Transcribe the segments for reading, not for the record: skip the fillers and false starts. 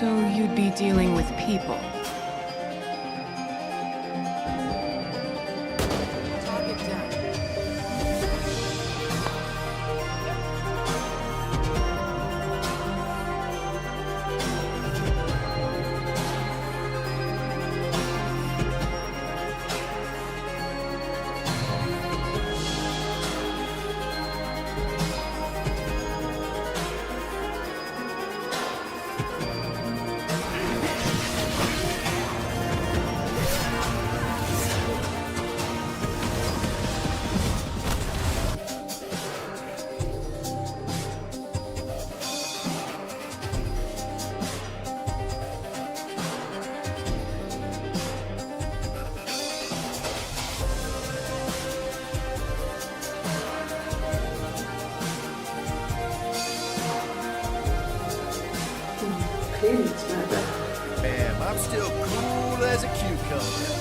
So you'd be dealing with people. Target down. Damn, I'm still cool as a cucumber.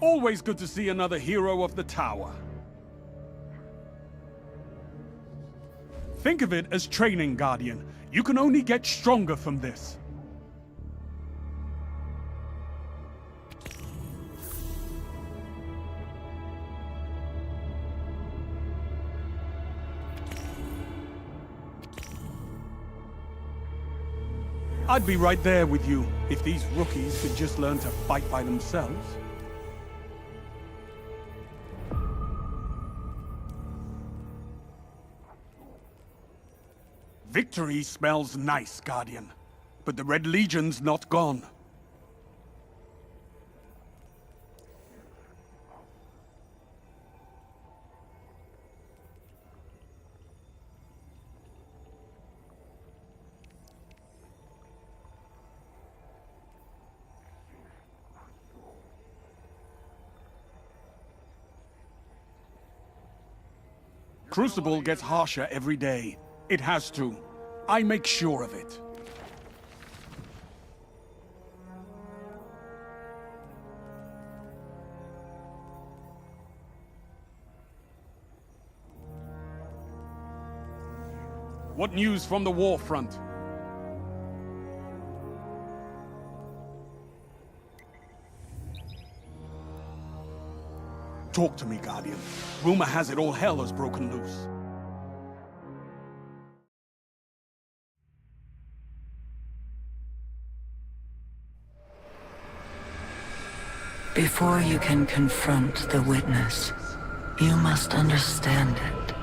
Always good to see another hero of the tower. Think of it as training, Guardian. You can only get stronger from this. I'd be right there with you if these rookies could just learn to fight by themselves. Victory smells nice, Guardian, but the Red Legion's not gone. Crucible gets harsher every day. It has to. I make sure of it. What news from the war front? Talk to me, Guardian. Rumor has it all hell has broken loose. Before you can confront the witness, you must understand it.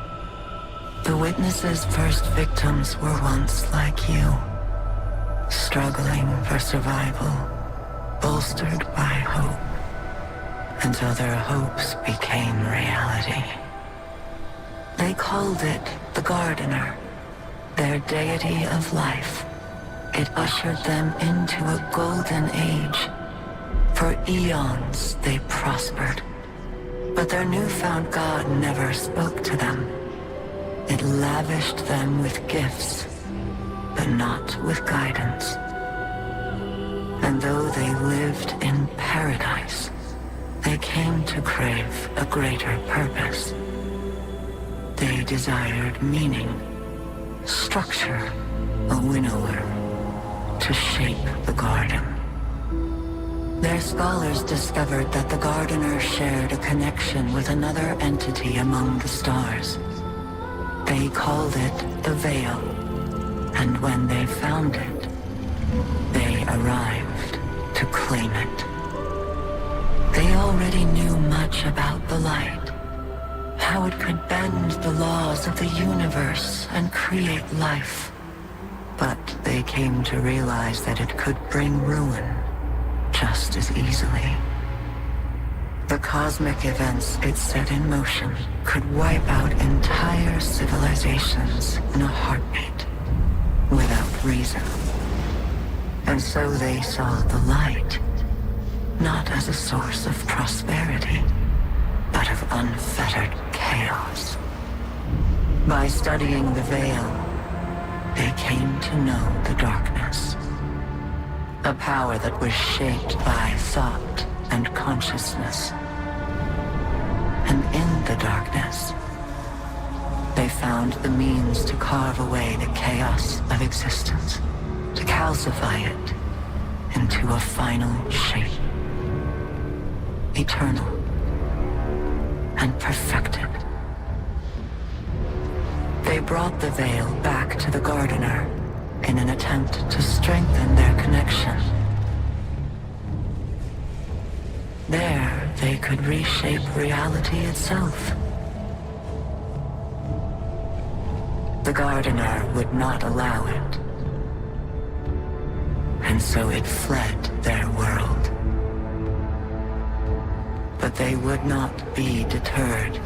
The witness's first victims were once like you, struggling for survival, bolstered by hope, until their hopes became reality. They called it the Gardener, their deity of life. It ushered them into a golden age. For eons they prospered, but their newfound god never spoke to them. It lavished them with gifts, but not with guidance. And though they lived in paradise, they came to crave a greater purpose. They desired meaning, structure, a winnower, to shape the garden. Their scholars discovered that the Gardener shared a connection with another entity among the stars. They called it the Veil, and when they found it, they arrived to claim it. They already knew much about the light, how it could bend the laws of the universe and create life. But they came to realize that it could bring ruin just as easily. The cosmic events it set in motion could wipe out entire civilizations in a heartbeat, without reason. And so they saw the light, not as a source of prosperity, but of unfettered chaos. By studying the Veil, they came to know the darkness. A power that was shaped by thought and consciousness. And in the darkness, they found the means to carve away the chaos of existence, to calcify it into a final shape. Eternal and perfected. They brought the Veil back to the Gardener in an attempt to strengthen their connection. There, they could reshape reality itself. The Gardener would not allow it, and so it fled their world. But they would not be deterred.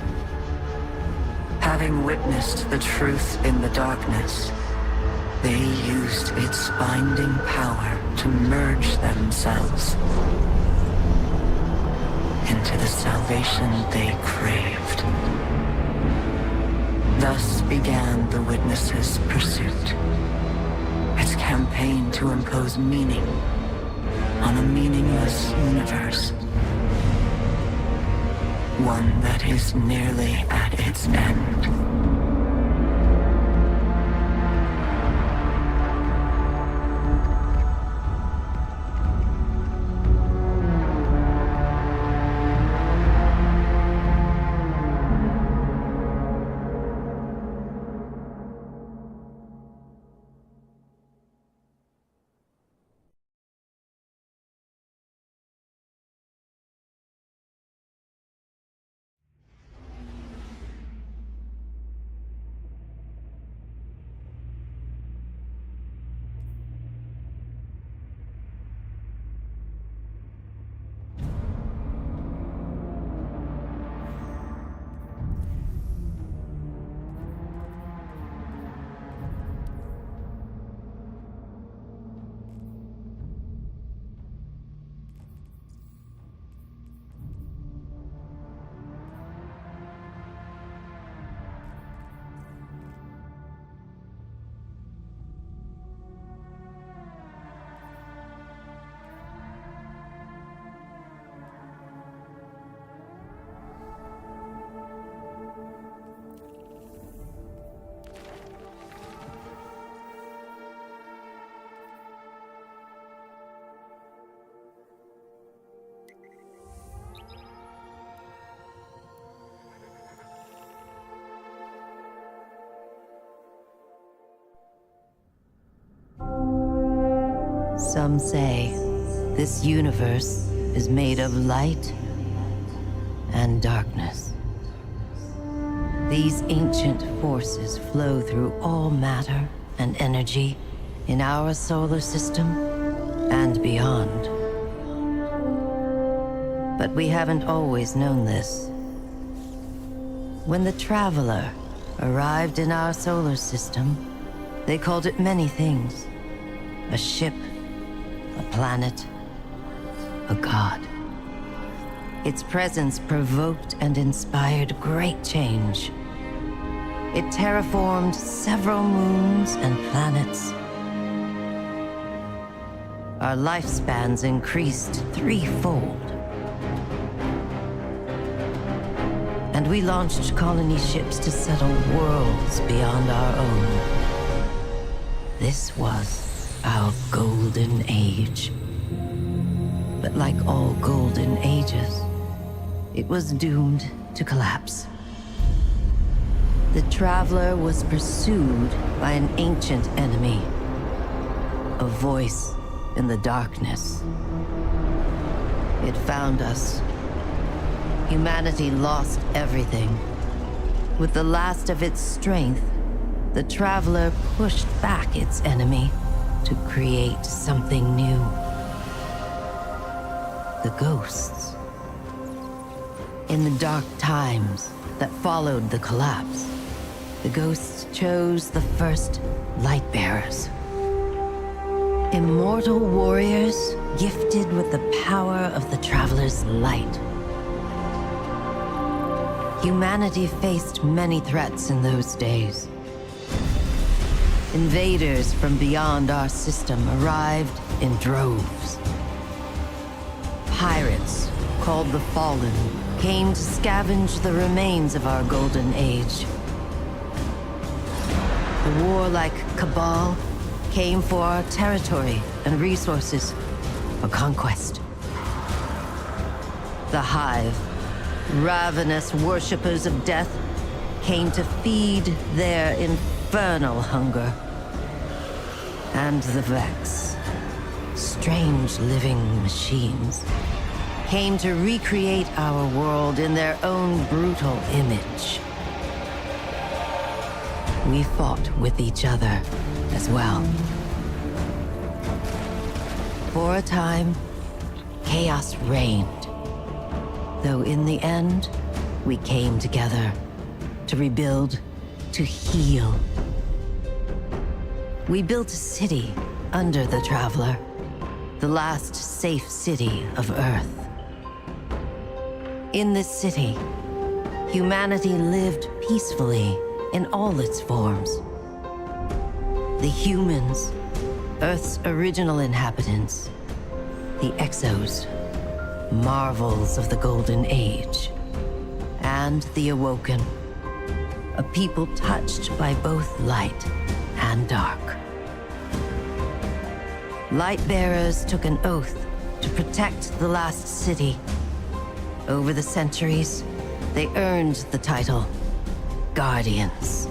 Having witnessed the truth in the darkness, they used its binding power to merge themselves into the salvation they craved. Thus began the Witness's pursuit, its campaign to impose meaning on a meaningless universe, one that is nearly at its end. Some say this universe is made of light and darkness. These ancient forces flow through all matter and energy in our solar system and beyond. But we haven't always known this. When the Traveler arrived in our solar system, they called it many things. A ship, a planet, a god. Its presence provoked and inspired great change. It terraformed several moons and planets. Our lifespans increased threefold. And we launched colony ships to settle worlds beyond our own. This was our golden age. But like all golden ages, it was doomed to collapse. The Traveler was pursued by an ancient enemy, a voice in the darkness. It found us. Humanity lost everything. With the last of its strength, the Traveler pushed back its enemy to create something new. The ghosts. In the dark times that followed the collapse, the ghosts chose the first Lightbearers. Immortal warriors gifted with the power of the Traveler's light. Humanity faced many threats in those days. Invaders from beyond our system arrived in droves. Pirates, called the Fallen, came to scavenge the remains of our golden age. The warlike Cabal came for our territory and resources for conquest. The Hive, ravenous worshippers of death, came to feed their infernal hunger. And the Vex, strange living machines, came to recreate our world in their own brutal image. We fought with each other as well. For a time, chaos reigned. Though in the end, we came together to rebuild, to heal. We built a city under the Traveler, the last safe city of Earth. In this city, humanity lived peacefully in all its forms. The humans, Earth's original inhabitants, the Exos, marvels of the Golden Age, and the Awoken, a people touched by both light and dark. Lightbearers took an oath to protect the last city. Over the centuries, they earned the title Guardians.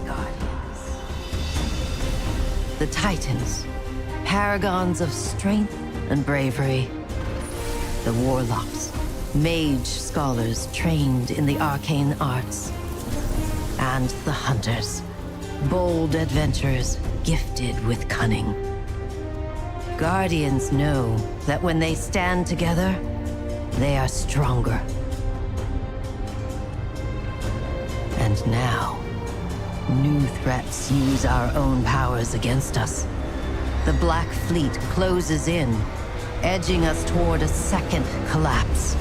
The Titans, paragons of strength and bravery. The Warlocks, mage scholars trained in the arcane arts. And the Hunters, bold adventurers gifted with cunning. Guardians know that when they stand together, they are stronger. And now, new threats use our own powers against us. The Black Fleet closes in, edging us toward a second collapse.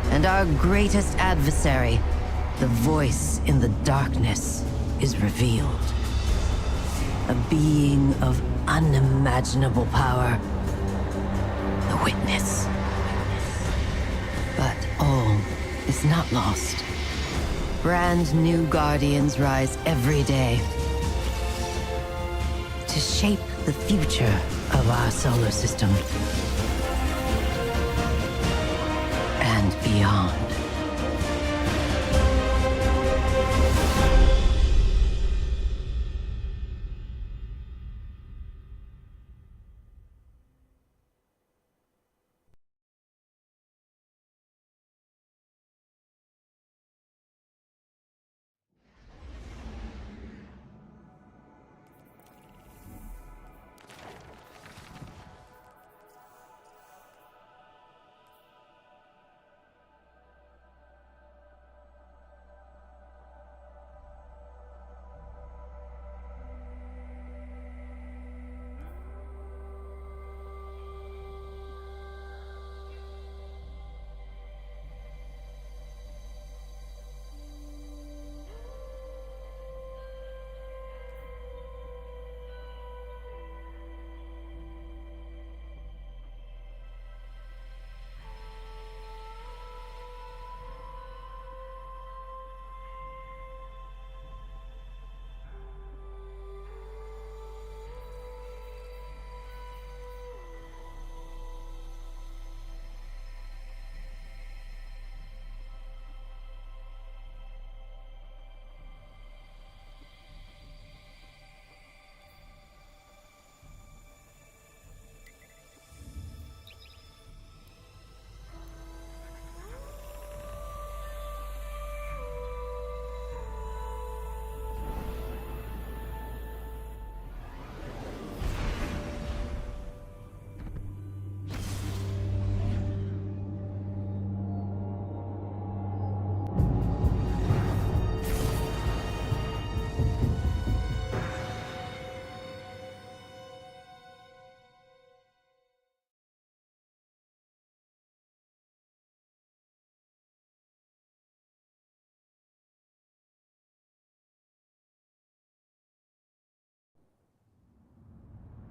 And our greatest adversary, the voice in the darkness, is revealed. A being of unimaginable power. The Witness. But all is not lost. Brand new Guardians rise every day to shape the future of our solar system and beyond.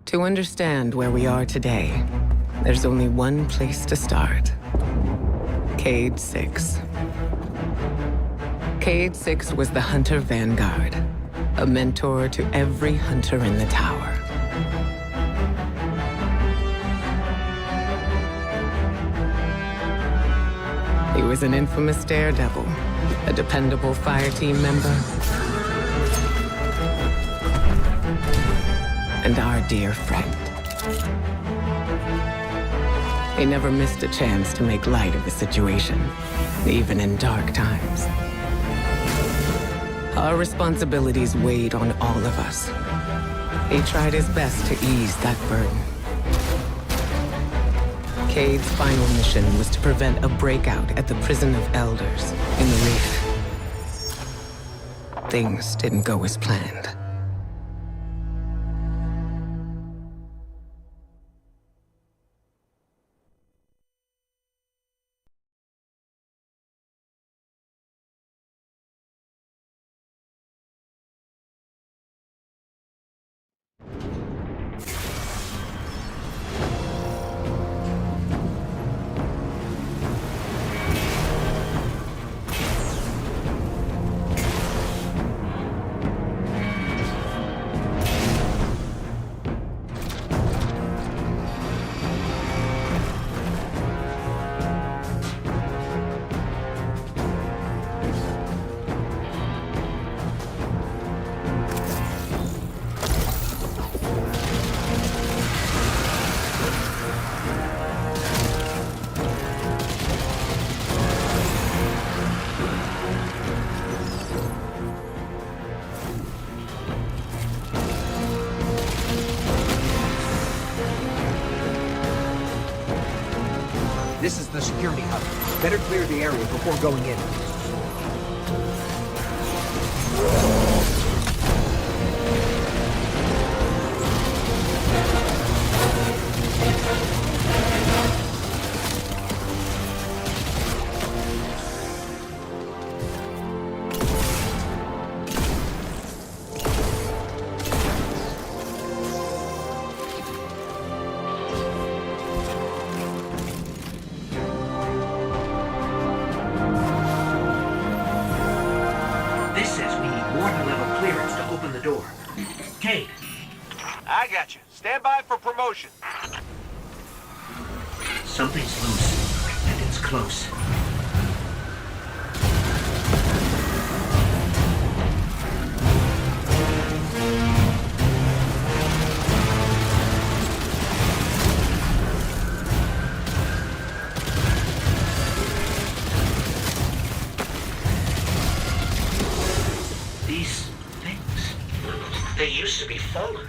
To understand where we are today, there's only one place to start. Cade 6. Cade 6 was the Hunter Vanguard, a mentor to every hunter in the tower. He was an infamous daredevil, a dependable fire team member, and our dear friend. He never missed a chance to make light of the situation, even in dark times. Our responsibilities weighed on all of us. He tried his best to ease that burden. Cade's final mission was to prevent a breakout at the Prison of Elders in the Reef. Things didn't go as planned. This is the security hub. Better clear the area before going in. Cade. I got you. Stand by for promotion. Something's loose, and it's close. These things, they used to be fallen.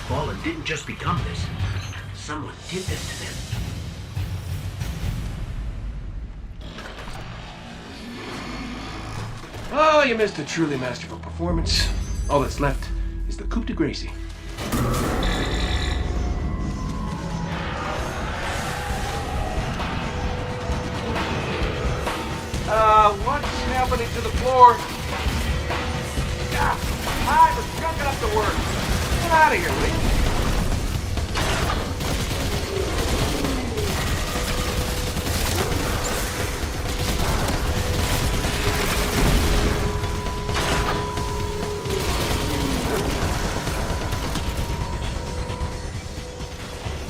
Fallen didn't just become this. Someone did this to them. Oh, you missed a truly masterful performance. All that's left is the coup de grace. What's happening to the floor? Time is junking up the work. Get out of here, will you?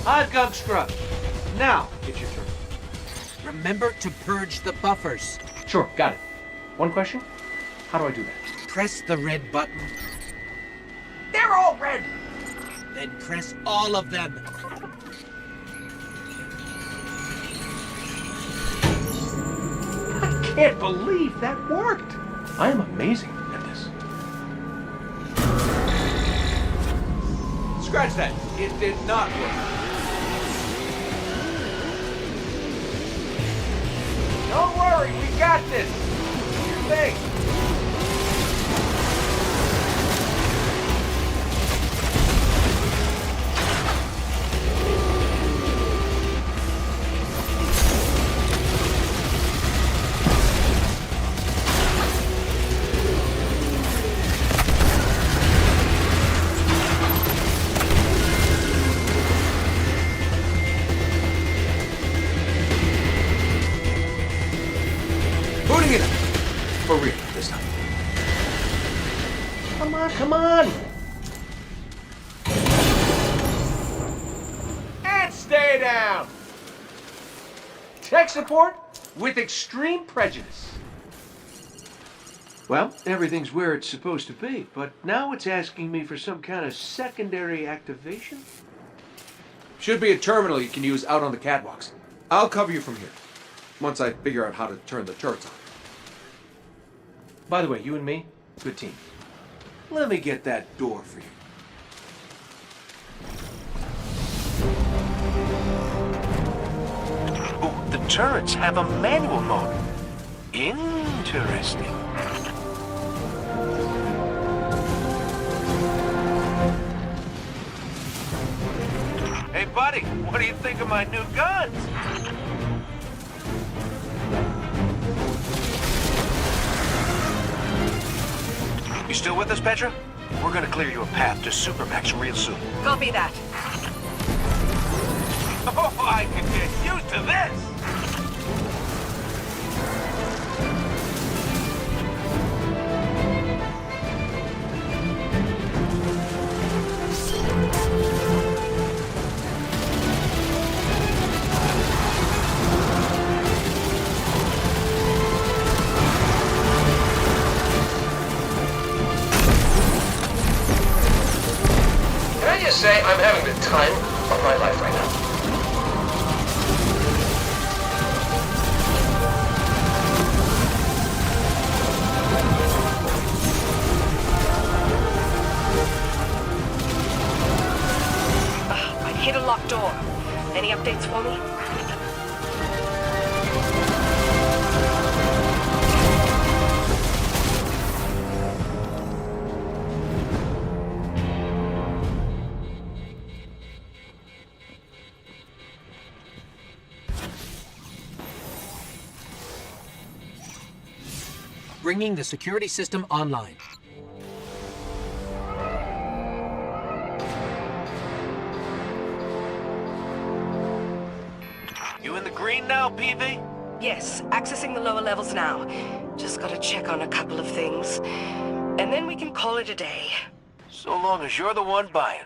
I've got scrub. Now, it's your turn. Remember to purge the buffers. Sure, got it. One question? How do I do that? Press the red button, They're all red. then press all of them. I can't believe that worked. I am amazing at this. Scratch that. It did not work. Don't worry, we got this. Do your thing. Come on! And stay down! Tech support with extreme prejudice. Well, everything's where it's supposed to be, but now it's asking me for some kind of secondary activation. Should be a terminal you can use out on the catwalks. I'll cover you from here, once I figure out how to turn the turrets on. By the way, you and me, good team. Let me get that door for you. Oh, the turrets have a manual mode. Interesting. Hey, buddy, what do you think of my new guns? You still with us, Petra? We're gonna clear you a path to Supermax real soon. Copy that. Oh, I can get used to this! Say I'm having the time of my life right now. I hit a locked door. Any updates for me? Bringing the security system online. You in the green now, PV? Yes, accessing the lower levels now. Just gotta check on a couple of things. And then we can call it a day. So long as you're the one buying.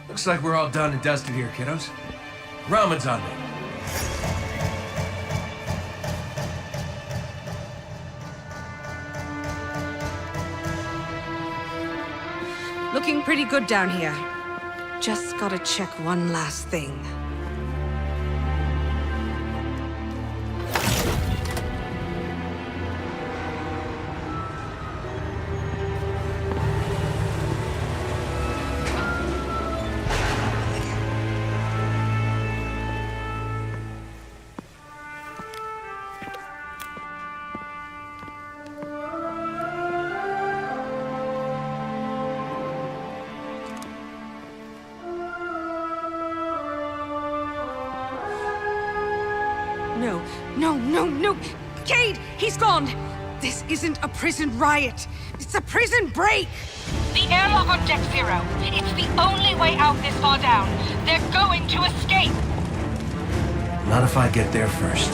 Looks like we're all done and dusted here, kiddos. Ramen's on me. Looking pretty good down here. Just gotta check one last thing. No! Cade! He's gone! This isn't a prison riot. It's a prison break! The airlock on Deck Zero. It's the only way out this far down. They're going to escape. Not if I get there first.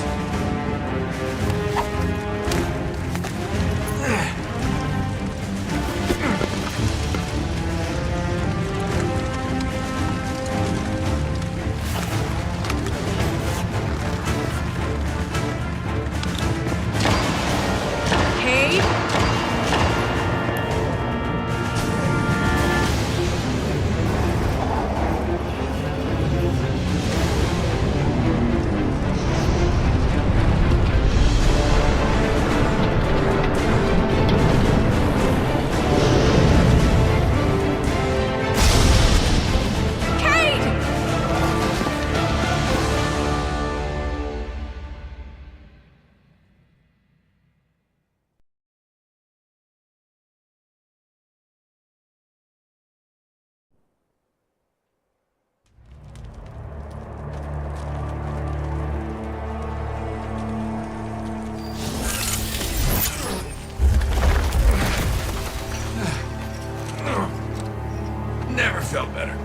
Never felt better.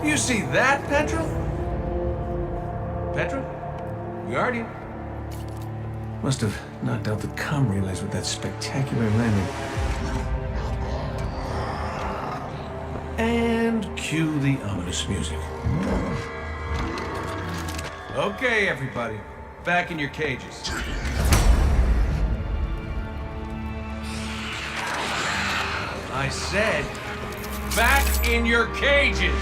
You see that, Petra? Petra? Guardian? Must have knocked out the comm relays with that spectacular landing. And cue the ominous music. Okay, everybody. Back in your cages. I said, back in your cages!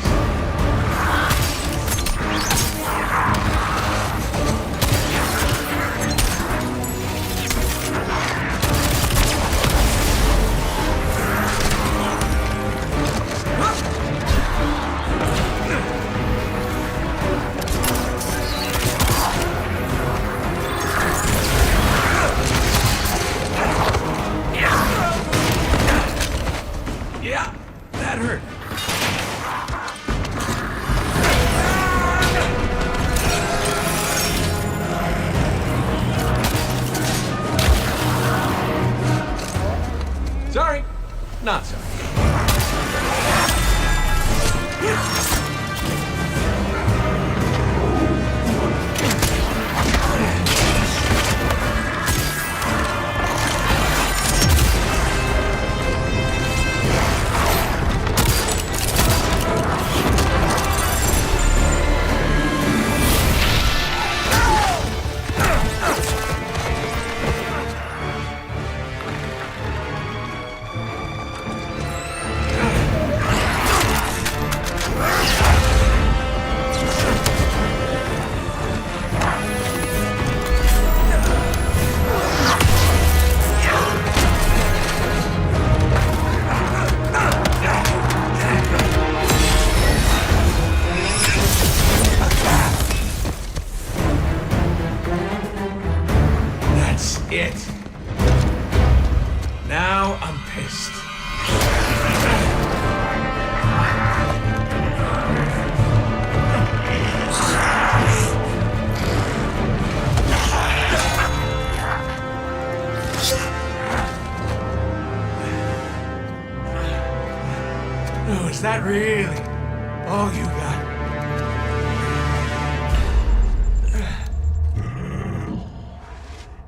Yeah, that hurt. Sorry, not sorry. It. Now I'm pissed. Oh, is that really all you got?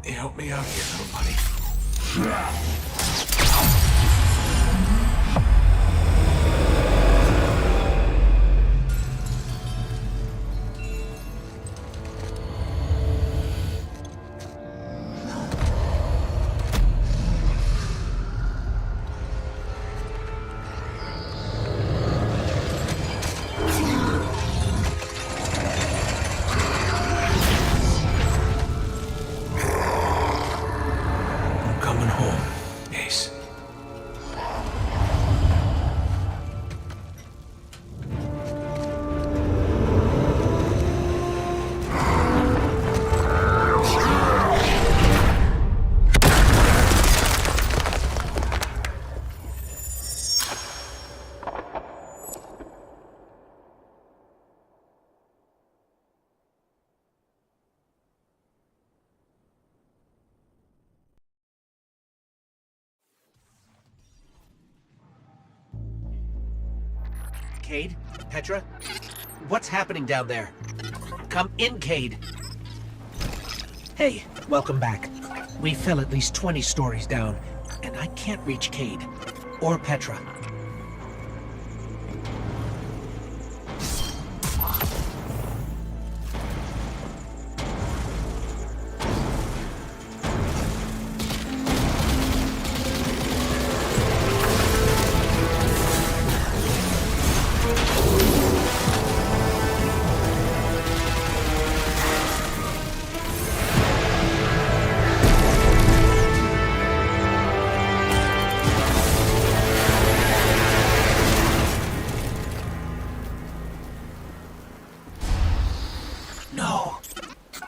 Help me out here, little buddy. Cade? Petra? What's happening down there? Come in, Cade. Hey, welcome back. We fell at least 20 stories down, and I can't reach Cade. Or Petra.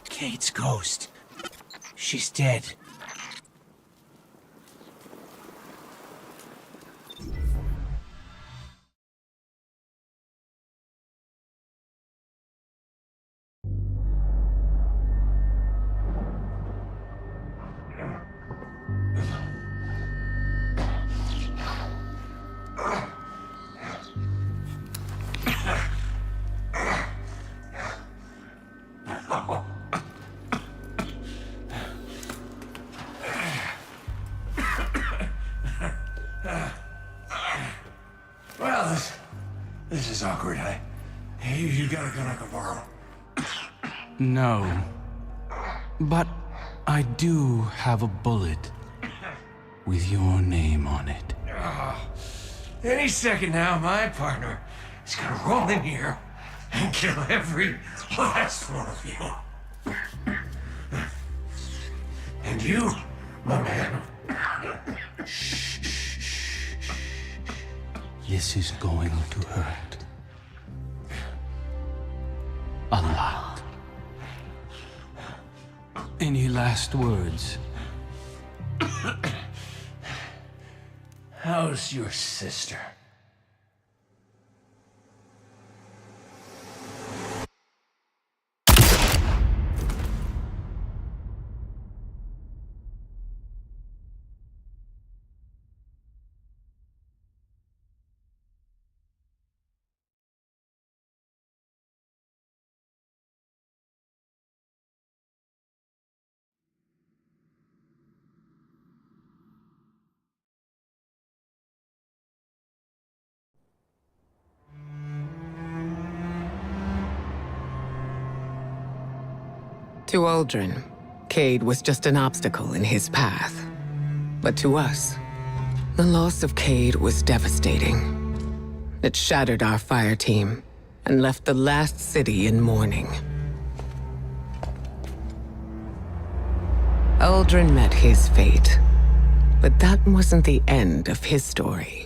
Cade's ghost. She's dead. Well, this is awkward. You got a gun I can borrow? No. But I do have a bullet with your name on it. Any second now, my partner is gonna roll in here and kill every last one of you. And you, my man. This is going to hurt. A lot. Any last words? How's your sister? To Aldrin, Cade was just an obstacle in his path. But to us, the loss of Cade was devastating. It shattered our fire team and left the last city in mourning. Aldrin met his fate, but that wasn't the end of his story.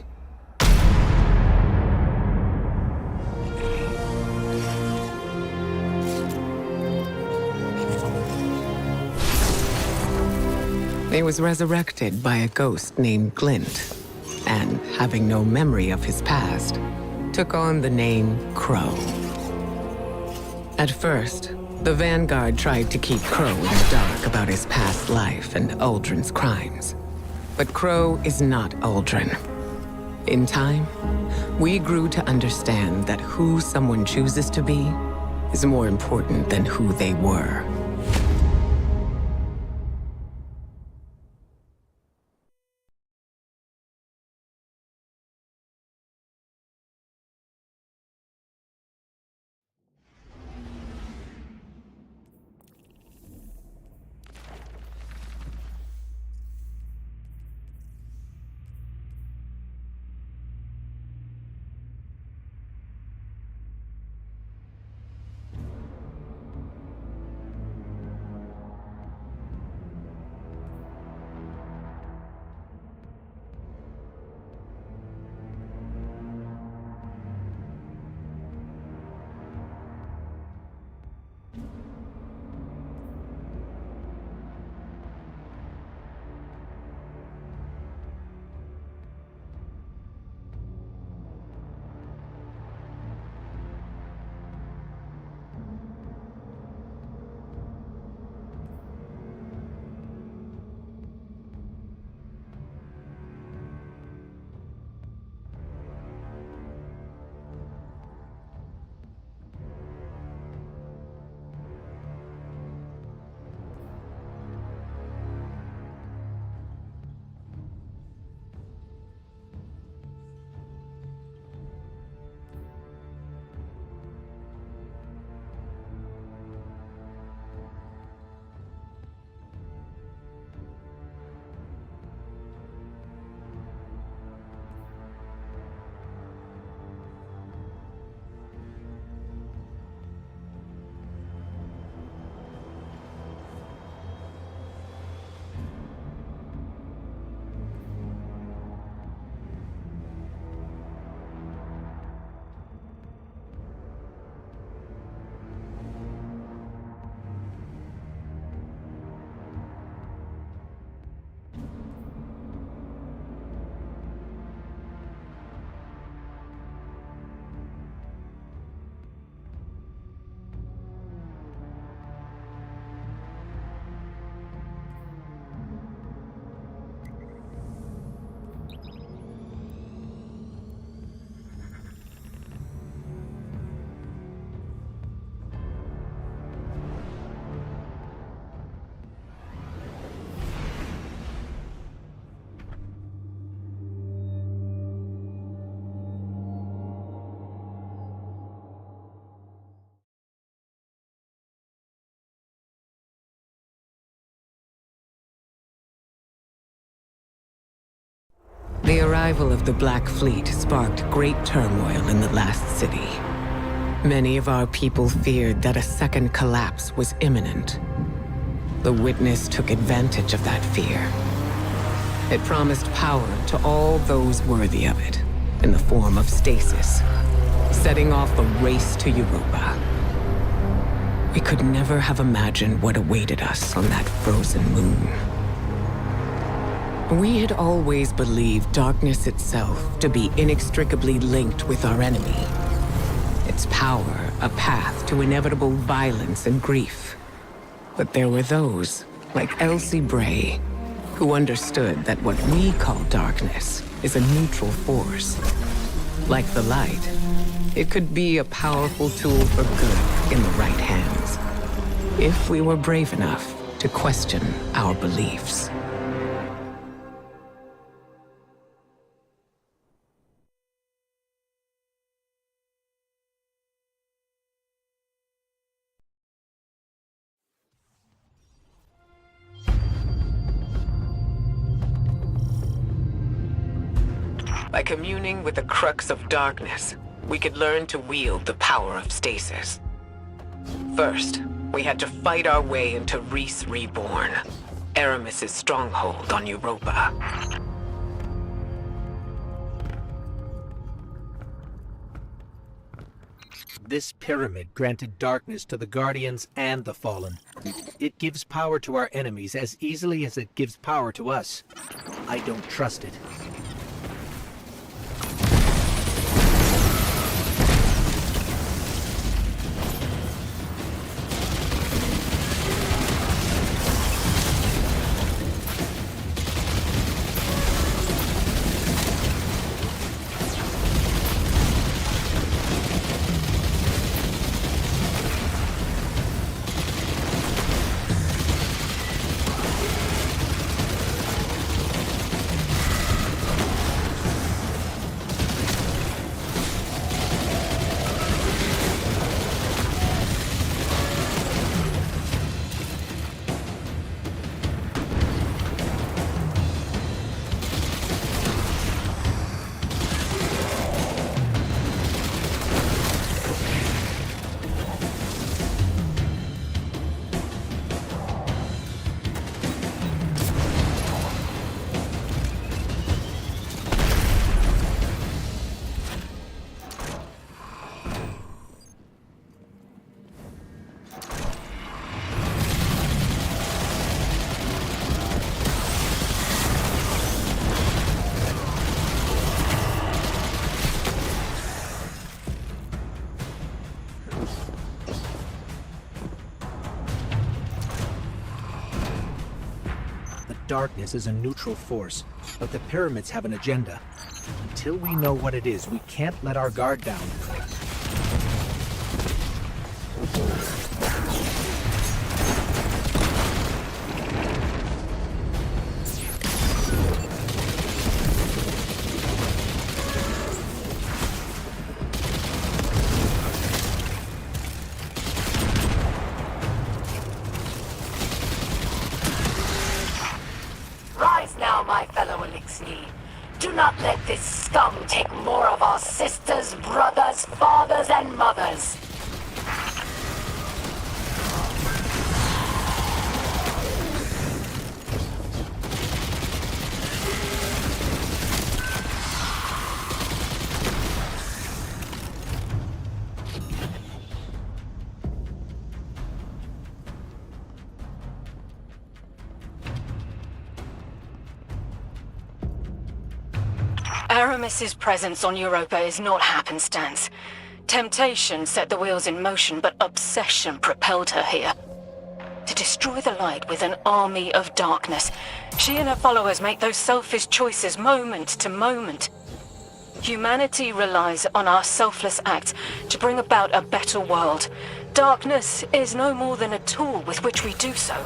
He was resurrected by a ghost named Glint, and, having no memory of his past, took on the name Crow. At first, the Vanguard tried to keep Crow in the dark about his past life and Aldrin's crimes. But Crow is not Aldrin. In time, we grew to understand that who someone chooses to be is more important than who they were. The arrival of the Black Fleet sparked great turmoil in the last city. Many of our people feared that a second collapse was imminent. The Witness took advantage of that fear. It promised power to all those worthy of it, in the form of stasis, setting off a race to Europa. We could never have imagined what awaited us on that frozen moon. We had always believed darkness itself to be inextricably linked with our enemy. Its power a path to inevitable violence and grief. But there were those, like Elsie Bray, who understood that what we call darkness is a neutral force. Like the light, it could be a powerful tool for good in the right hands, if we were brave enough to question our beliefs. By communing with the crux of darkness, we could learn to wield the power of stasis. First, we had to fight our way into Reese Reborn, Aramis's stronghold on Europa. This pyramid granted darkness to the Guardians and the Fallen. It gives power to our enemies as easily as it gives power to us. I don't trust it. Darkness is a neutral force, but the pyramids have an agenda. Until we know what it is, we can't let our guard down. Do not let this scum take more of our sisters, brothers, fathers, and mothers. Aramis's presence on Europa is not happenstance. Temptation set the wheels in motion, but obsession propelled her here. To destroy the light with an army of darkness, she and her followers make those selfish choices moment to moment. Humanity relies on our selfless acts to bring about a better world. Darkness is no more than a tool with which we do so.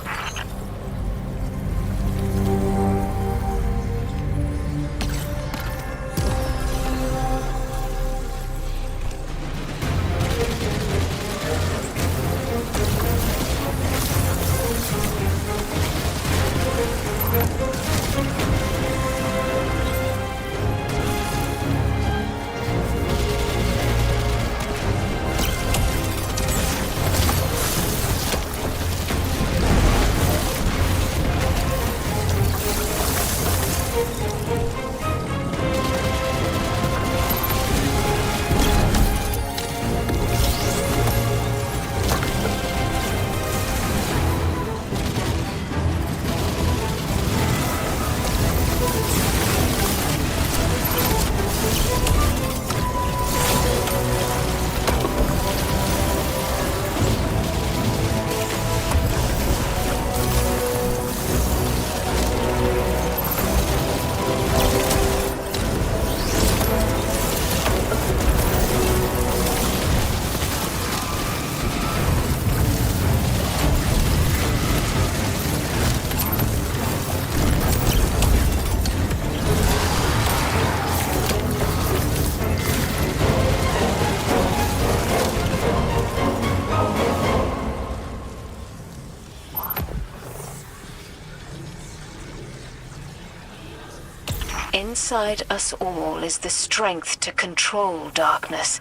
Inside us all is the strength to control darkness.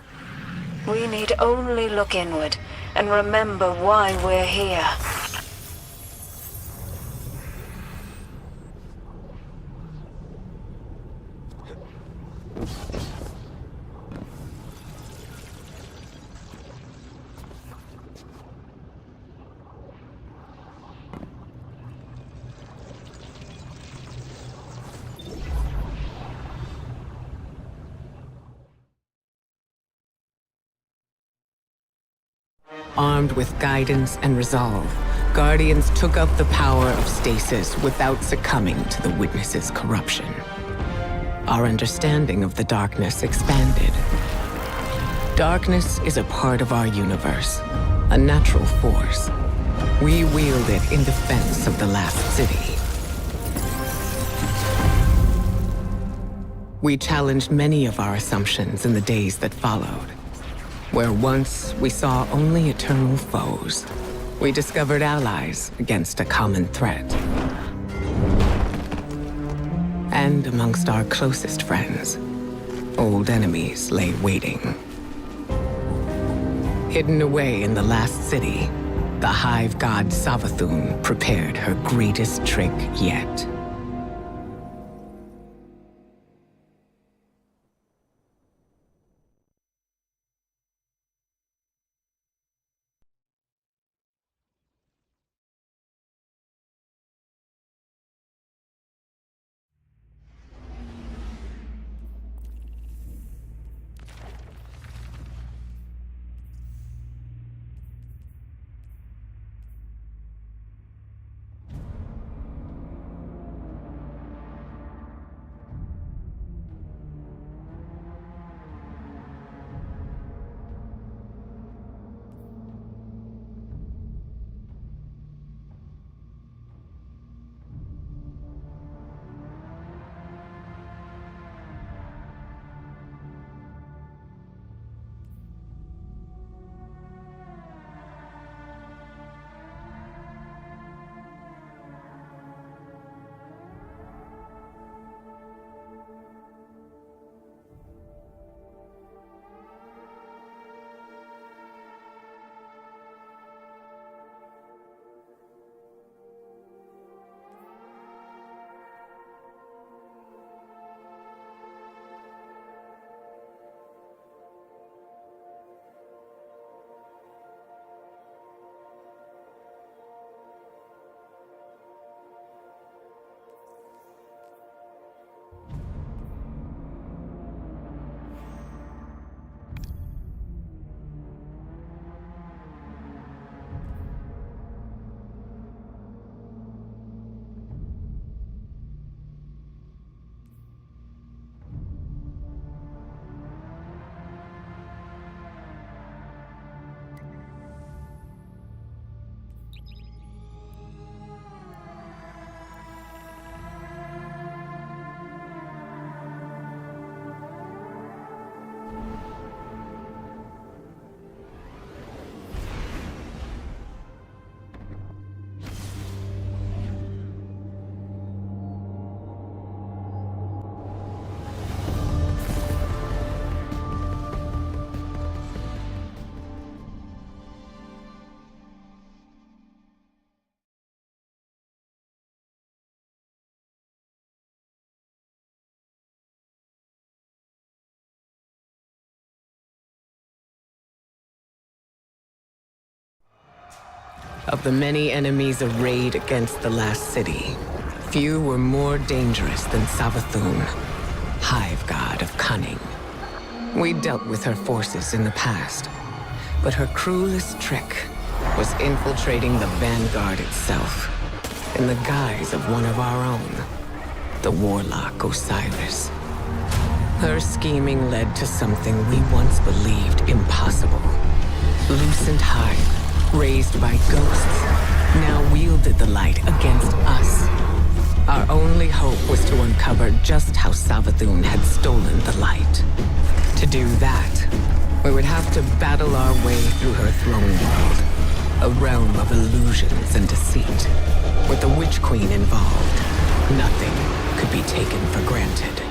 We need only look inward and remember why we're here. Armed with guidance and resolve, Guardians took up the power of stasis without succumbing to the Witness's corruption. Our understanding of the darkness expanded. Darkness is a part of our universe, a natural force. We wield it in defense of the last city. We challenged many of our assumptions in the days that followed. Where once we saw only eternal foes, we discovered allies against a common threat. And amongst our closest friends, old enemies lay waiting. Hidden away in the last city, the Hive god Savathun prepared her greatest trick yet. Of the many enemies arrayed against the last city, few were more dangerous than Savathun, hive god of cunning. We dealt with her forces in the past, but her cruelest trick was infiltrating the Vanguard itself, in the guise of one of our own, the warlock Osiris. Her scheming led to something we once believed impossible. Lucent hive, raised by ghosts, now wielded the light against us. Our only hope was to uncover just how Savathun had stolen the light. To do that, we would have to battle our way through her throne world, a realm of illusions and deceit. With the Witch Queen involved, nothing could be taken for granted.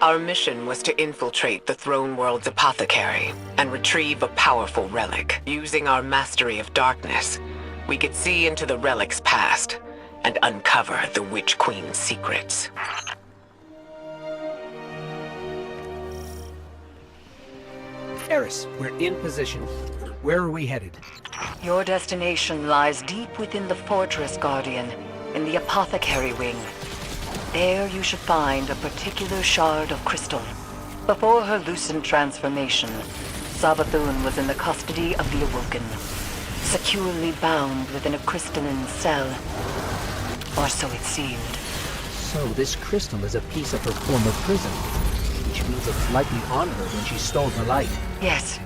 Our mission was to infiltrate the Throne World's apothecary and retrieve a powerful relic. Using our mastery of darkness, we could see into the relic's past and uncover the Witch Queen's secrets. Eris, we're in position. Where are we headed? Your destination lies deep within the fortress, Guardian, in the apothecary wing. There you should find a particular shard of crystal. Before her lucent transformation, Savathun was in the custody of the Awoken, securely bound within a crystalline cell. Or so it seemed. So this crystal is a piece of her former prison, which means it's likely on her when she stole the light. Yes.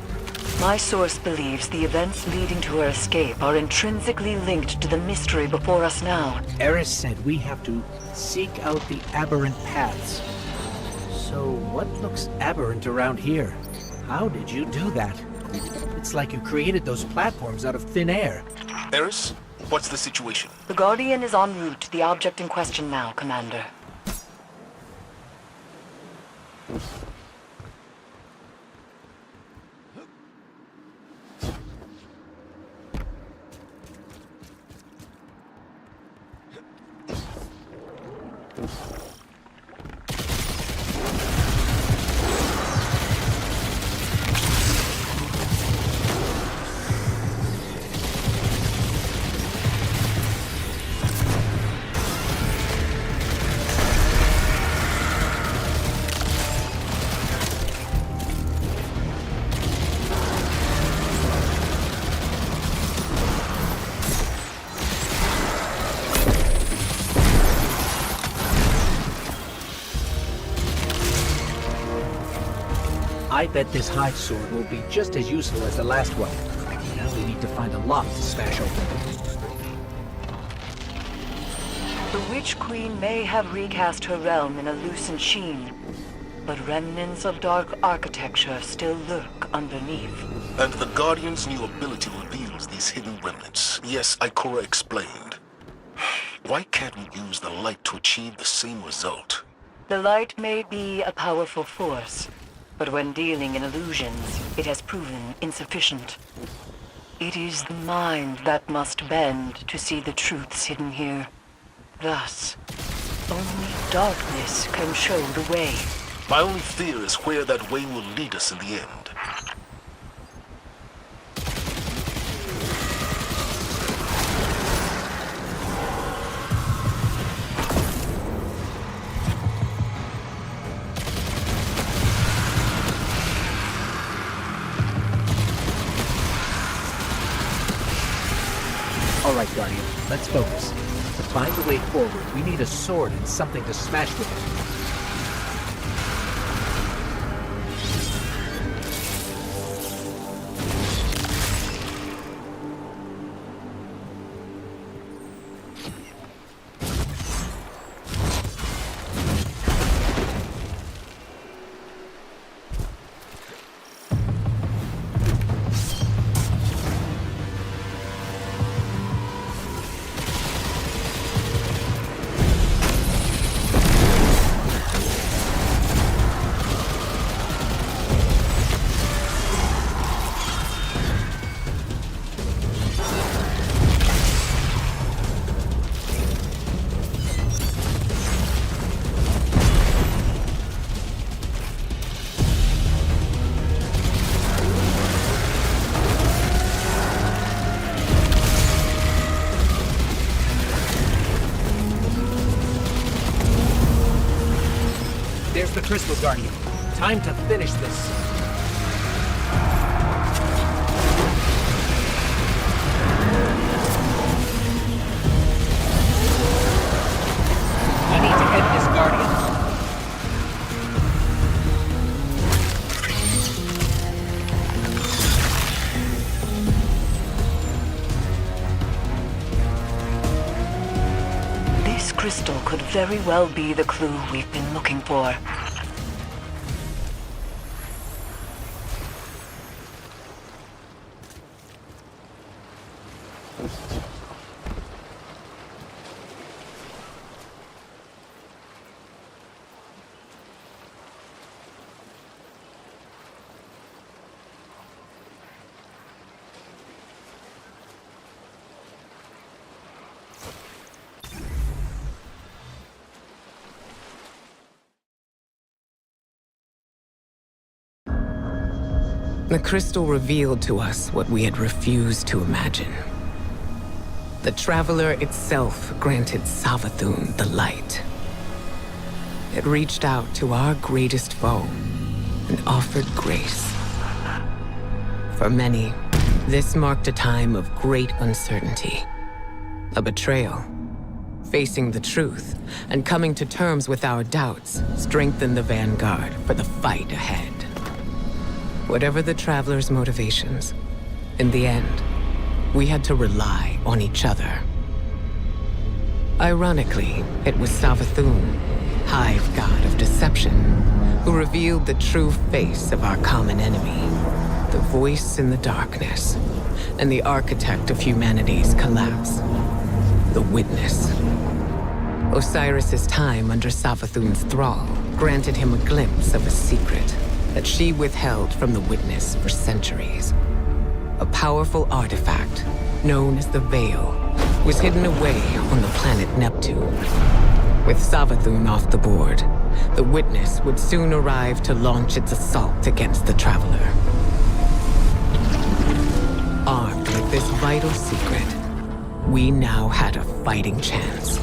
My source believes the events leading to her escape are intrinsically linked to the mystery before us now. Eris said we have to seek out the aberrant paths. So what looks aberrant around here? How did you do that? It's like you created those platforms out of thin air. Eris, what's the situation? The Guardian is en route to the object in question now, Commander. I bet this hive sword will be just as useful as the last one. Now we need to find a lock to smash open. The Witch Queen may have recast her realm in a lucent sheen, but remnants of dark architecture still lurk underneath. And the Guardian's new ability reveals these hidden remnants. Yes, Ikora explained. Why can't we use the light to achieve the same result? The light may be a powerful force, but when dealing in illusions, it has proven insufficient. It is the mind that must bend to see the truths hidden here. Thus, only darkness can show the way. My only fear is where that way will lead us in the end. All right, Guardian, let's focus. To find the way forward, we need a sword and something to smash with it. Crystal Guardian. Time to finish this. We need to end this Guardian. This crystal could very well be the clue we've been looking for. The crystal revealed to us what we had refused to imagine. The Traveler itself granted Savathun the light. It reached out to our greatest foe and offered grace. For many, this marked a time of great uncertainty. A betrayal. Facing the truth and coming to terms with our doubts strengthened the vanguard for the fight ahead. Whatever the Traveler's motivations, in the end, we had to rely on each other. Ironically, it was Savathun, Hive God of Deception, who revealed the true face of our common enemy, the voice in the darkness, and the architect of humanity's collapse, the Witness. Osiris's time under Savathun's thrall granted him a glimpse of a secret that she withheld from the Witness for centuries. A powerful artifact, known as the Veil, was hidden away on the planet Neptune. With Savathun off the board, the Witness would soon arrive to launch its assault against the Traveler. Armed with this vital secret, we now had a fighting chance.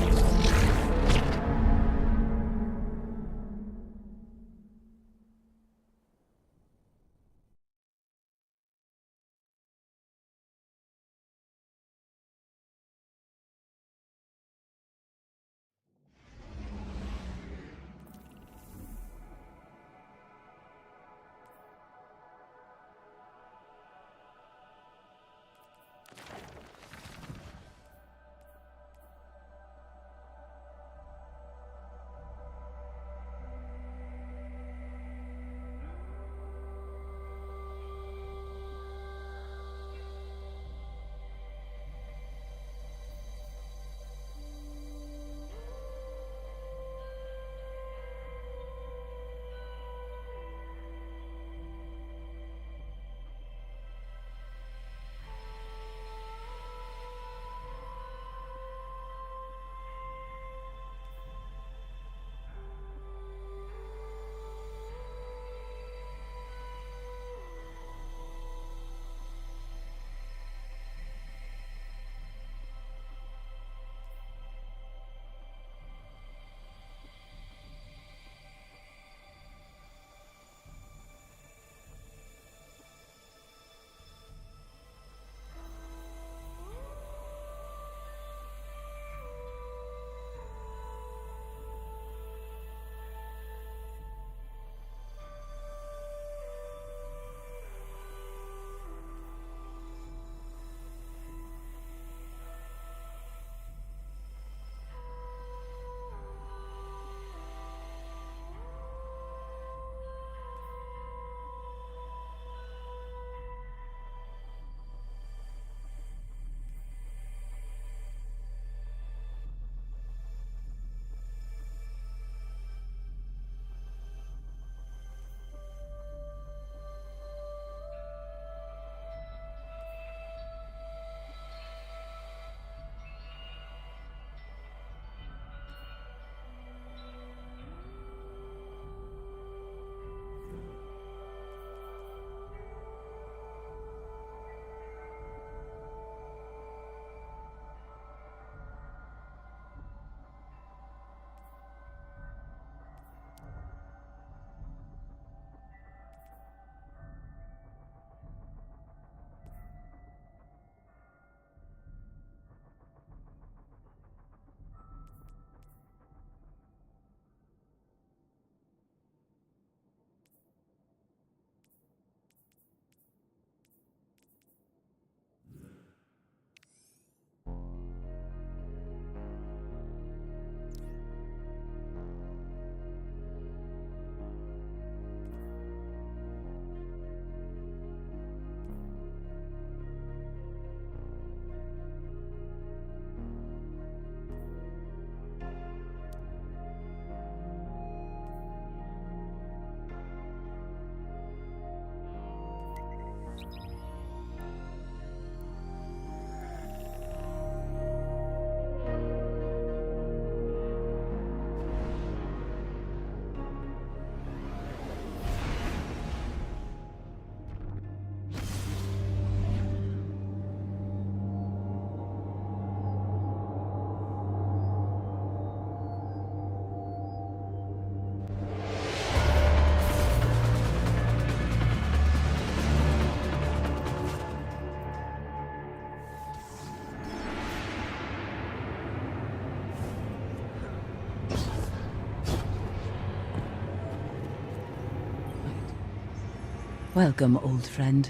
Welcome, old friend.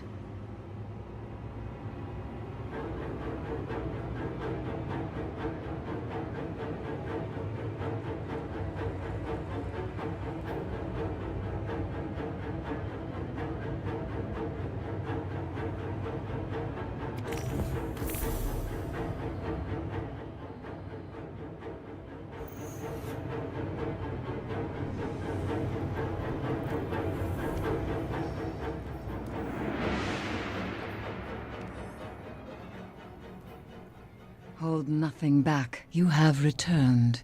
Hold nothing back. You have returned.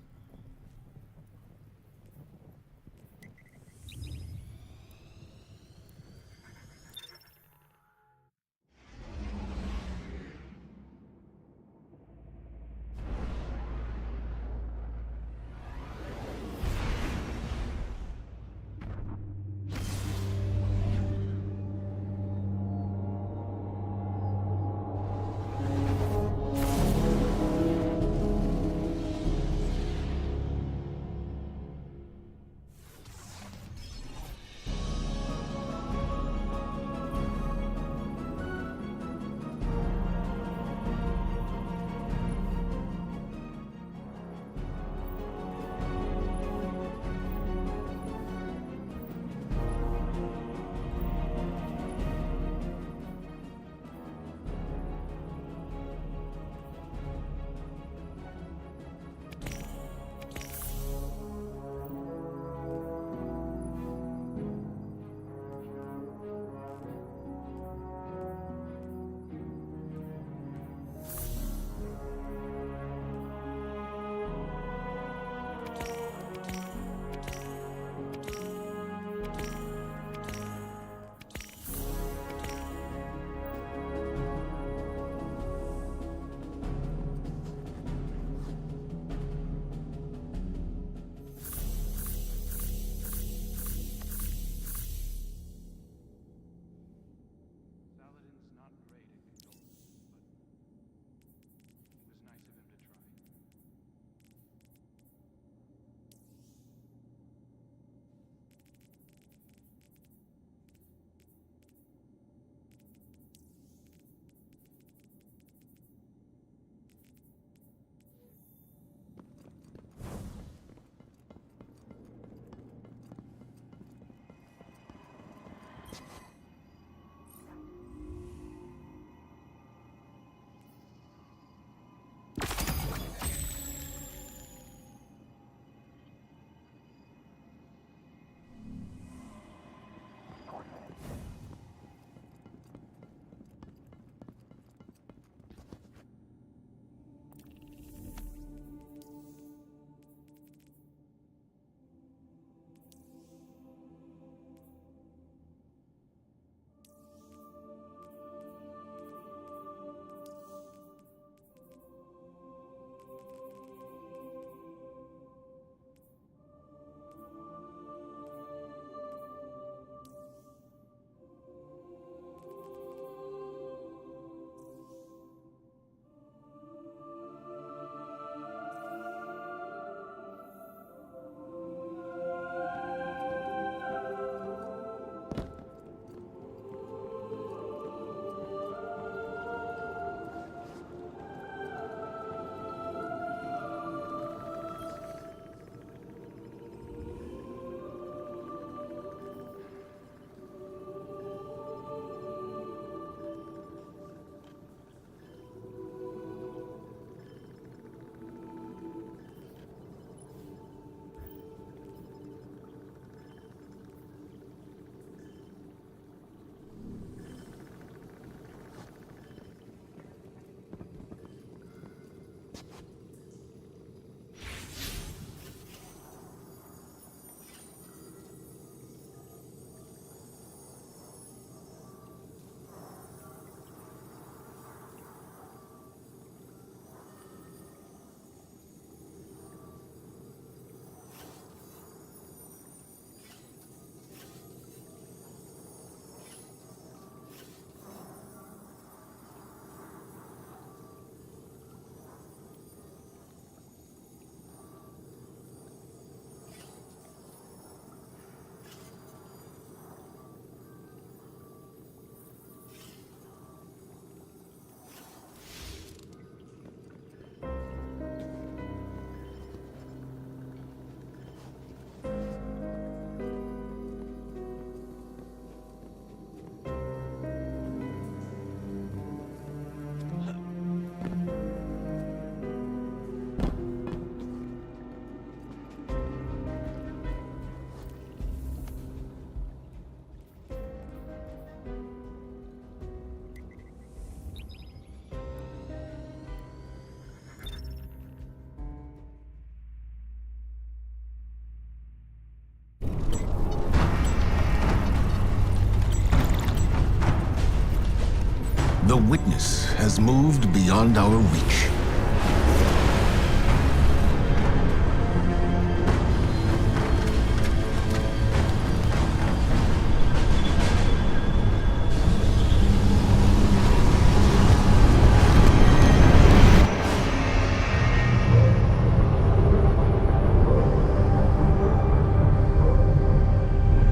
The witness has moved beyond our reach.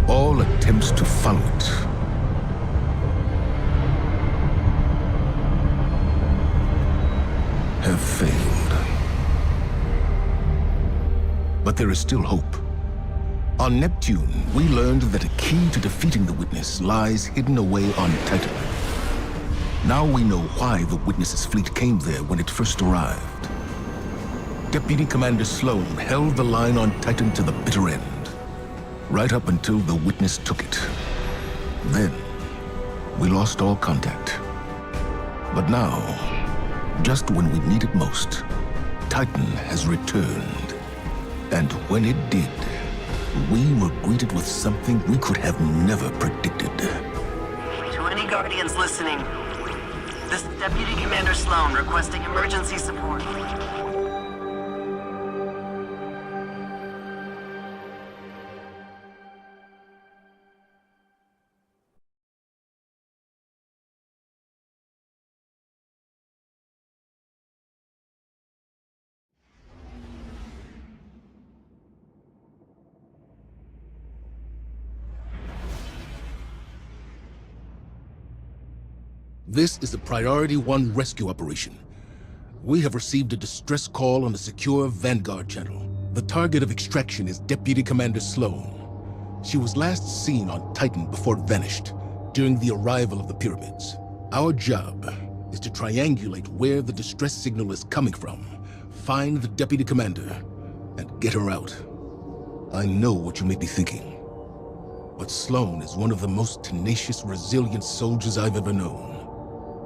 All attempts to follow it have failed. But there is still hope. On Neptune, we learned that a key to defeating the Witness lies hidden away on Titan. Now we know why the Witness's fleet came there when it first arrived. Deputy Commander Sloan held the line on Titan to the bitter end, right up until the Witness took it. Then, we lost all contact. But now, just when we need it most, Titan has returned. And when it did, we were greeted with something we could have never predicted. To any Guardians listening, this is Deputy Commander Sloan requesting emergency support. This is a Priority 1 rescue operation. We have received a distress call on the secure Vanguard channel. The target of extraction is Deputy Commander Sloan. She was last seen on Titan before it vanished, during the arrival of the pyramids. Our job is to triangulate where the distress signal is coming from, find the Deputy Commander, and get her out. I know what you may be thinking, but Sloan is one of the most tenacious, resilient soldiers I've ever known.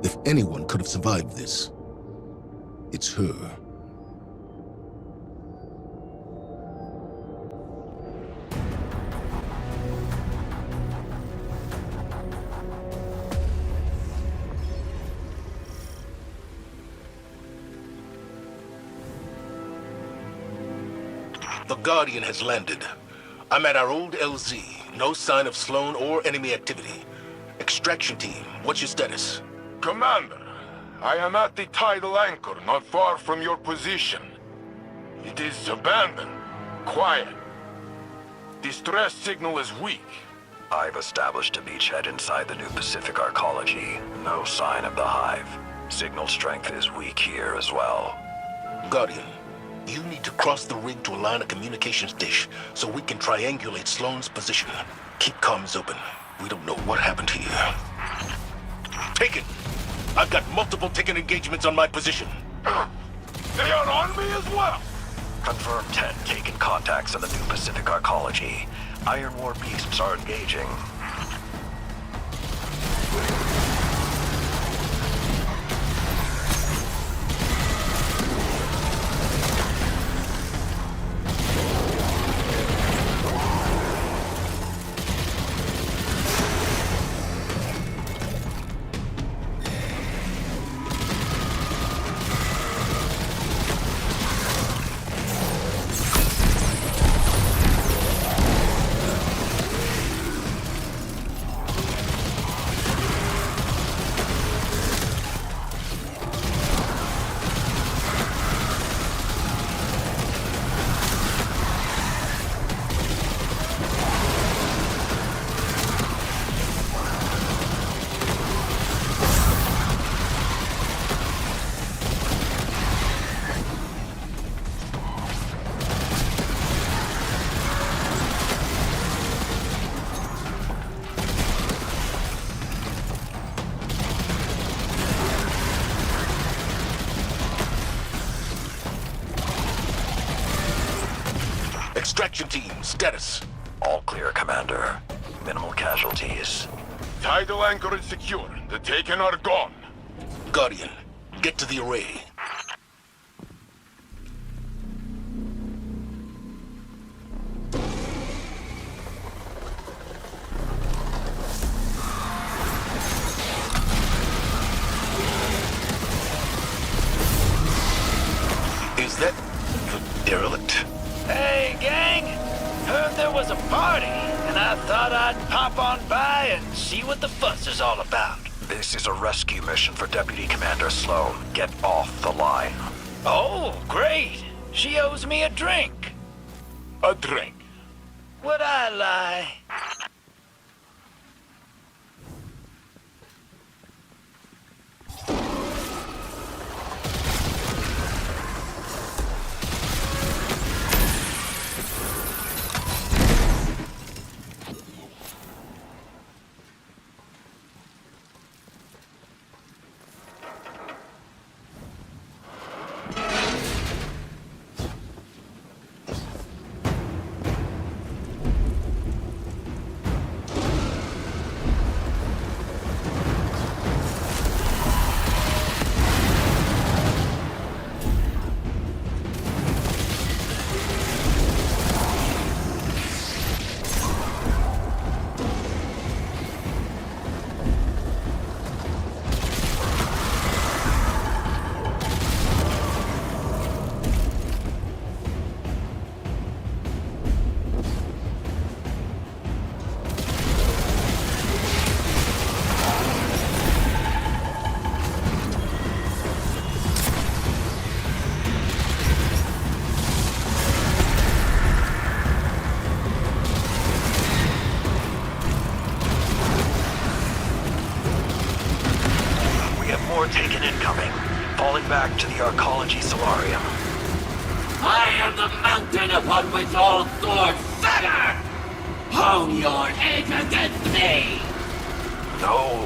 If anyone could have survived this, it's her. The Guardian has landed. I'm at our old LZ. No sign of Sloan or enemy activity. Extraction team, what's your status? Commander, I am at the tidal anchor, not far from your position. It is abandoned, quiet. Distress signal is weak. I've established a beachhead inside the new Pacific Arcology. No sign of the hive. Signal strength is weak here as well. Guardian, you need to cross the rig to align a communications dish so we can triangulate Sloan's position. Keep comms open. We don't know what happened here. Taken! I've got multiple Taken engagements on my position. They are on me as well! Confirmed 10 Taken contacts in the new Pacific Arcology. Iron War beasts are engaging. Extraction team, status. All clear, Commander. Minimal casualties. Tidal anchor is secure. The Taken are gone. Guardian, get to the array. derelict. Hey, gang! Heard there was a party, and I thought I'd pop on by and see what the fuss is all about. This is a rescue mission for Deputy Commander Sloan. Get off the line. Oh, great! She owes me a drink. A drink. Would I lie? Taken incoming. Falling back to the Arcology Solarium. I am the mountain upon which all swords shatter! Hone your edge against me! No.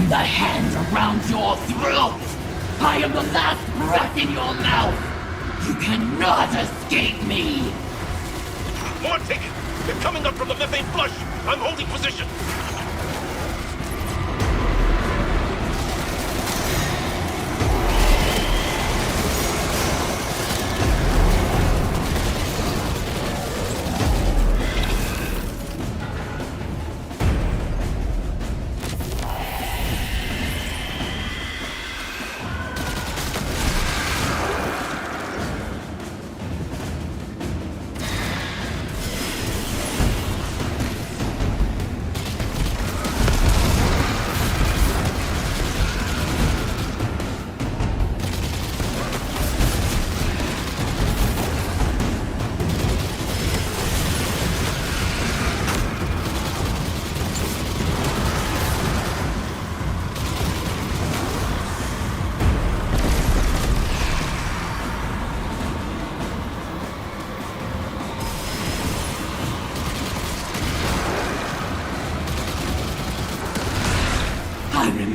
The hands around your throat! I am the last breath in your mouth! You cannot escape me! More taken! They're coming up from the methane flush! I'm holding position!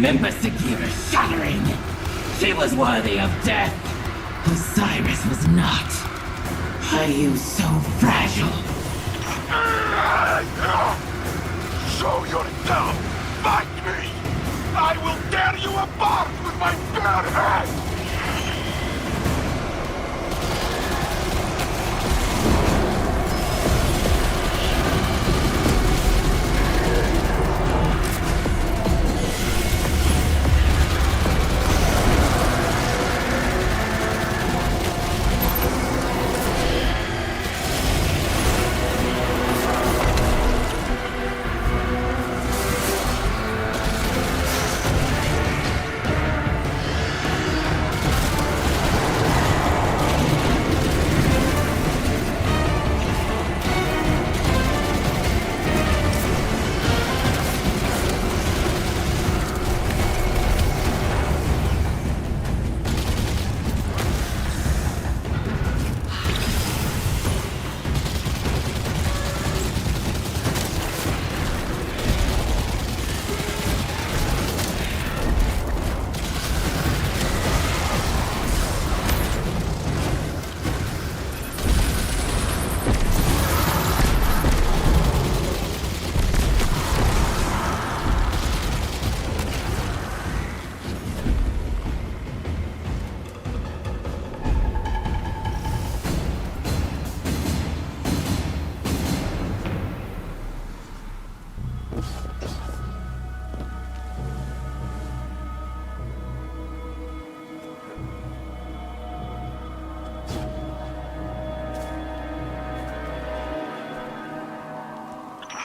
remember Sagira shuddering. She was worthy of death. Osiris was not. Are you so fragile? Show your dumb! Fight me! I will tear you apart with my bare hands!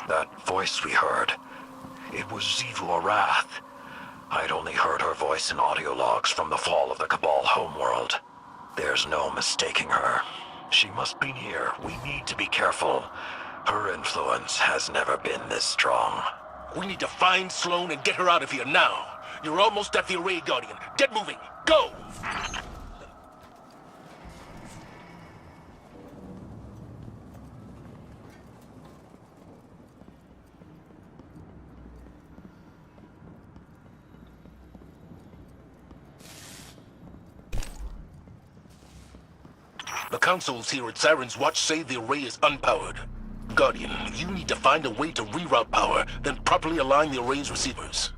That voice we heard, it was Xivu Arath. I'd only heard her voice in audio logs from the fall of the Cabal homeworld. There's no mistaking her. She must be near. We need to be careful. Her influence has never been this strong. We need to find Sloane and get her out of here now. You're almost at the Array Guardian. Get moving. Go! The consoles here at Siren's Watch say the array is unpowered. Guardian, you need to find a way to reroute power, then properly align the array's receivers.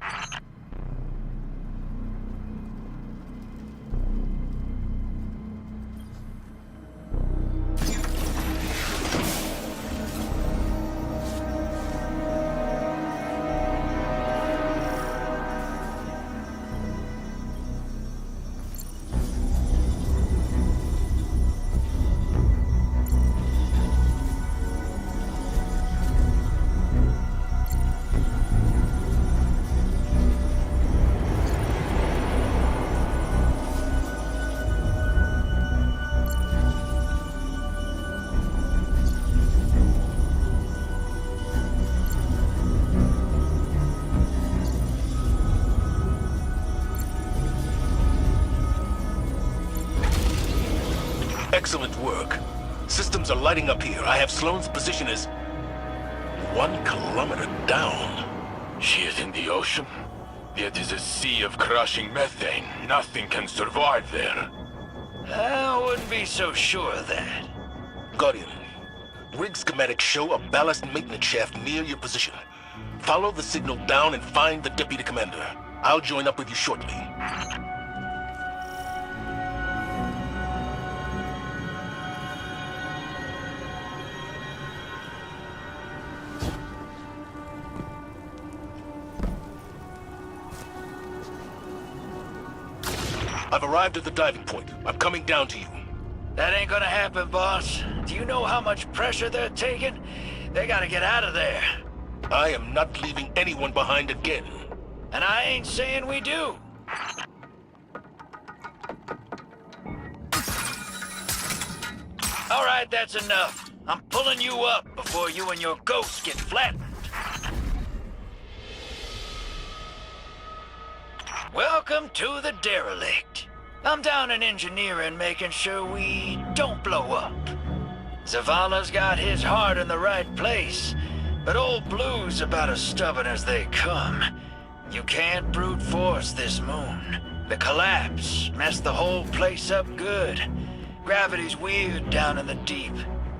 Excellent work. Systems are lighting up here. I have Sloane's position as 1 kilometer down. She is in the ocean? It is a sea of crushing methane. Nothing can survive there. I wouldn't be so sure of that. Guardian, rig schematics show a ballast maintenance shaft near your position. Follow the signal down and find the deputy commander. I'll join up with you shortly. I've arrived at the diving point. I'm coming down to you. That ain't gonna happen, boss. Do you know how much pressure they're taking? They gotta get out of there. I am not leaving anyone behind again. And I ain't saying we do. All right, that's enough. I'm pulling you up before you and your ghost get flattened. Welcome to the derelict. I'm down in engineering, making sure we don't blow up. Zavala's got his heart in the right place, but old Blue's about as stubborn as they come. You can't brute force this moon. The collapse messed the whole place up good. Gravity's weird down in the deep.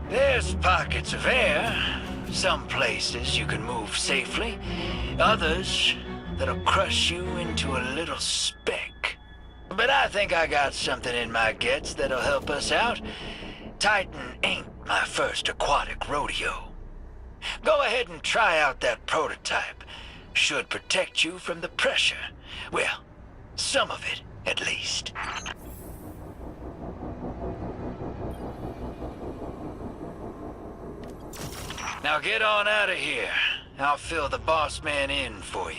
There's pockets of air. Some places you can move safely. Others that'll crush you into a little speck. But I think I got something in my guts that'll help us out. Titan ain't my first aquatic rodeo. Go ahead and try out that prototype. Should protect you from the pressure. Well, some of it, at least. Now get on out of here. I'll fill the boss man in for you.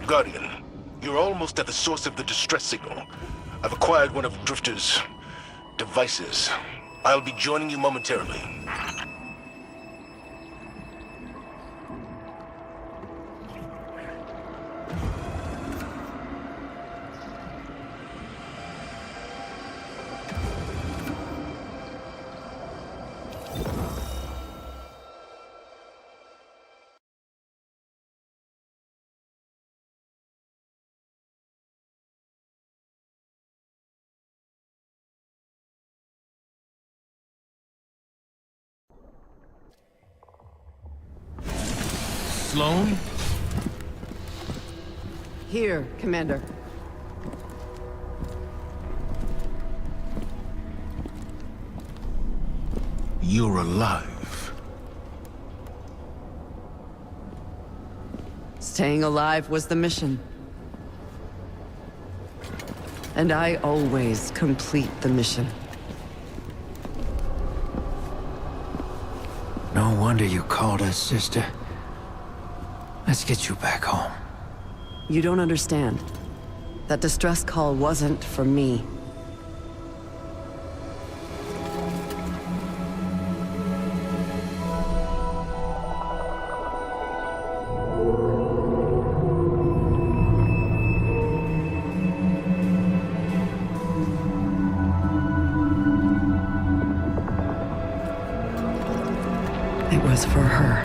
Guardian, you're almost at the source of the distress signal. I've acquired one of Drifter's devices. I'll be joining you momentarily. Sloan? Here, Commander. You're alive. Staying alive was the mission. And I always complete the mission. No wonder you called us, sister. Let's get you back home. You don't understand. That distress call wasn't for me. It was for her.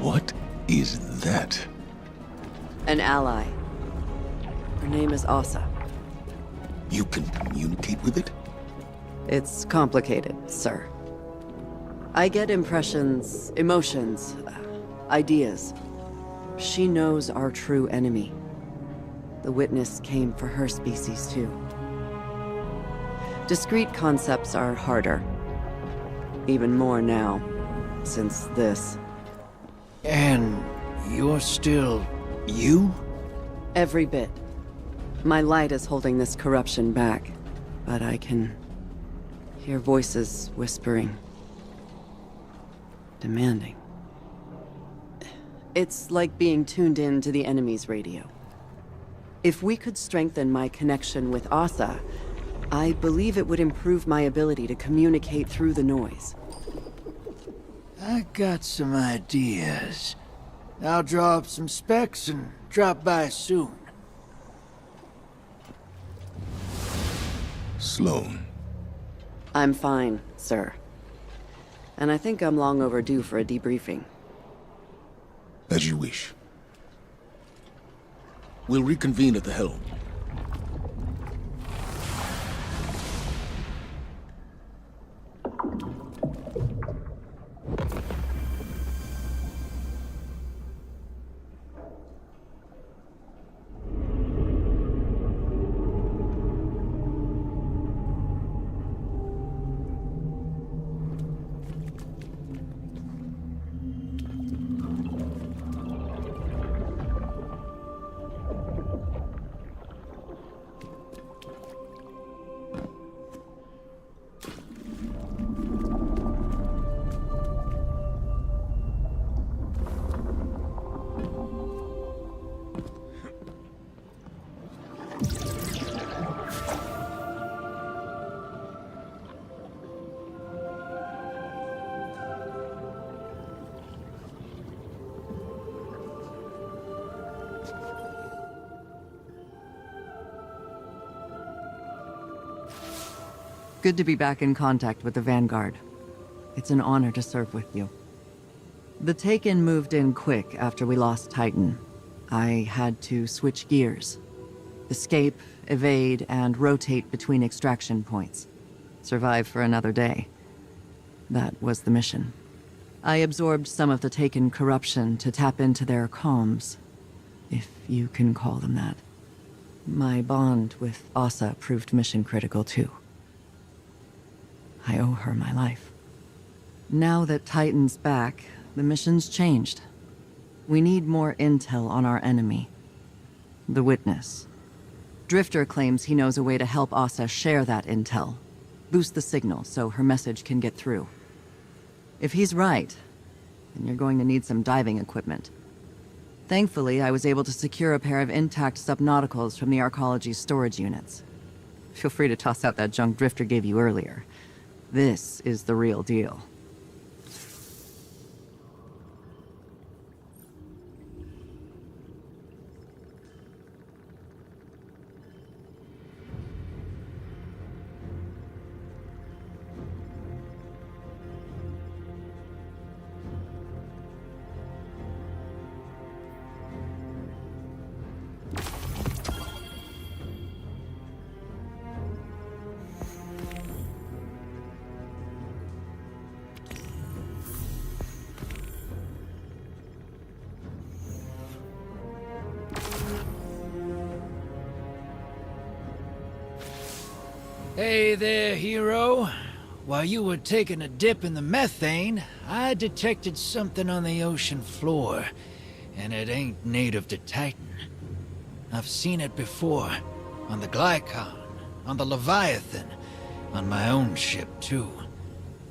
What is that? An ally. Her name is Aussie. You can communicate with it? It's complicated, sir. I get impressions, emotions, ideas. She knows our true enemy. The witness came for her species, too. Discrete concepts are harder. Even more now, since this. And you're still you? Every bit. My light is holding this corruption back, but I can hear voices whispering, demanding. It's like being tuned in to the enemy's radio. If we could strengthen my connection with Asa, I believe it would improve my ability to communicate through the noise. I got some ideas. I'll draw up some specs and drop by soon. Sloan. I'm fine, sir. And I think I'm long overdue for a debriefing. As you wish. We'll reconvene at the helm. Good to be back in contact with the Vanguard. It's an honor to serve with you. The Taken moved in quick after we lost Titan. I had to switch gears. Escape, evade, and rotate between extraction points. Survive for another day. That was the mission. I absorbed some of the Taken corruption to tap into their comms, if you can call them that. My bond with Asa proved mission critical too. I owe her my life. Now that Titan's back, the mission's changed. We need more intel on our enemy. The Witness. Drifter claims he knows a way to help Asa share that intel. Boost the signal so her message can get through. If he's right, then you're going to need some diving equipment. Thankfully, I was able to secure a pair of intact subnauticals from the Arcology's storage units. Feel free to toss out that junk Drifter gave you earlier. This is the real deal. Hey there, hero. While you were taking a dip in the methane, I detected something on the ocean floor, and it ain't native to Titan. I've seen it before, on the Glycon, on the Leviathan, on my own ship too.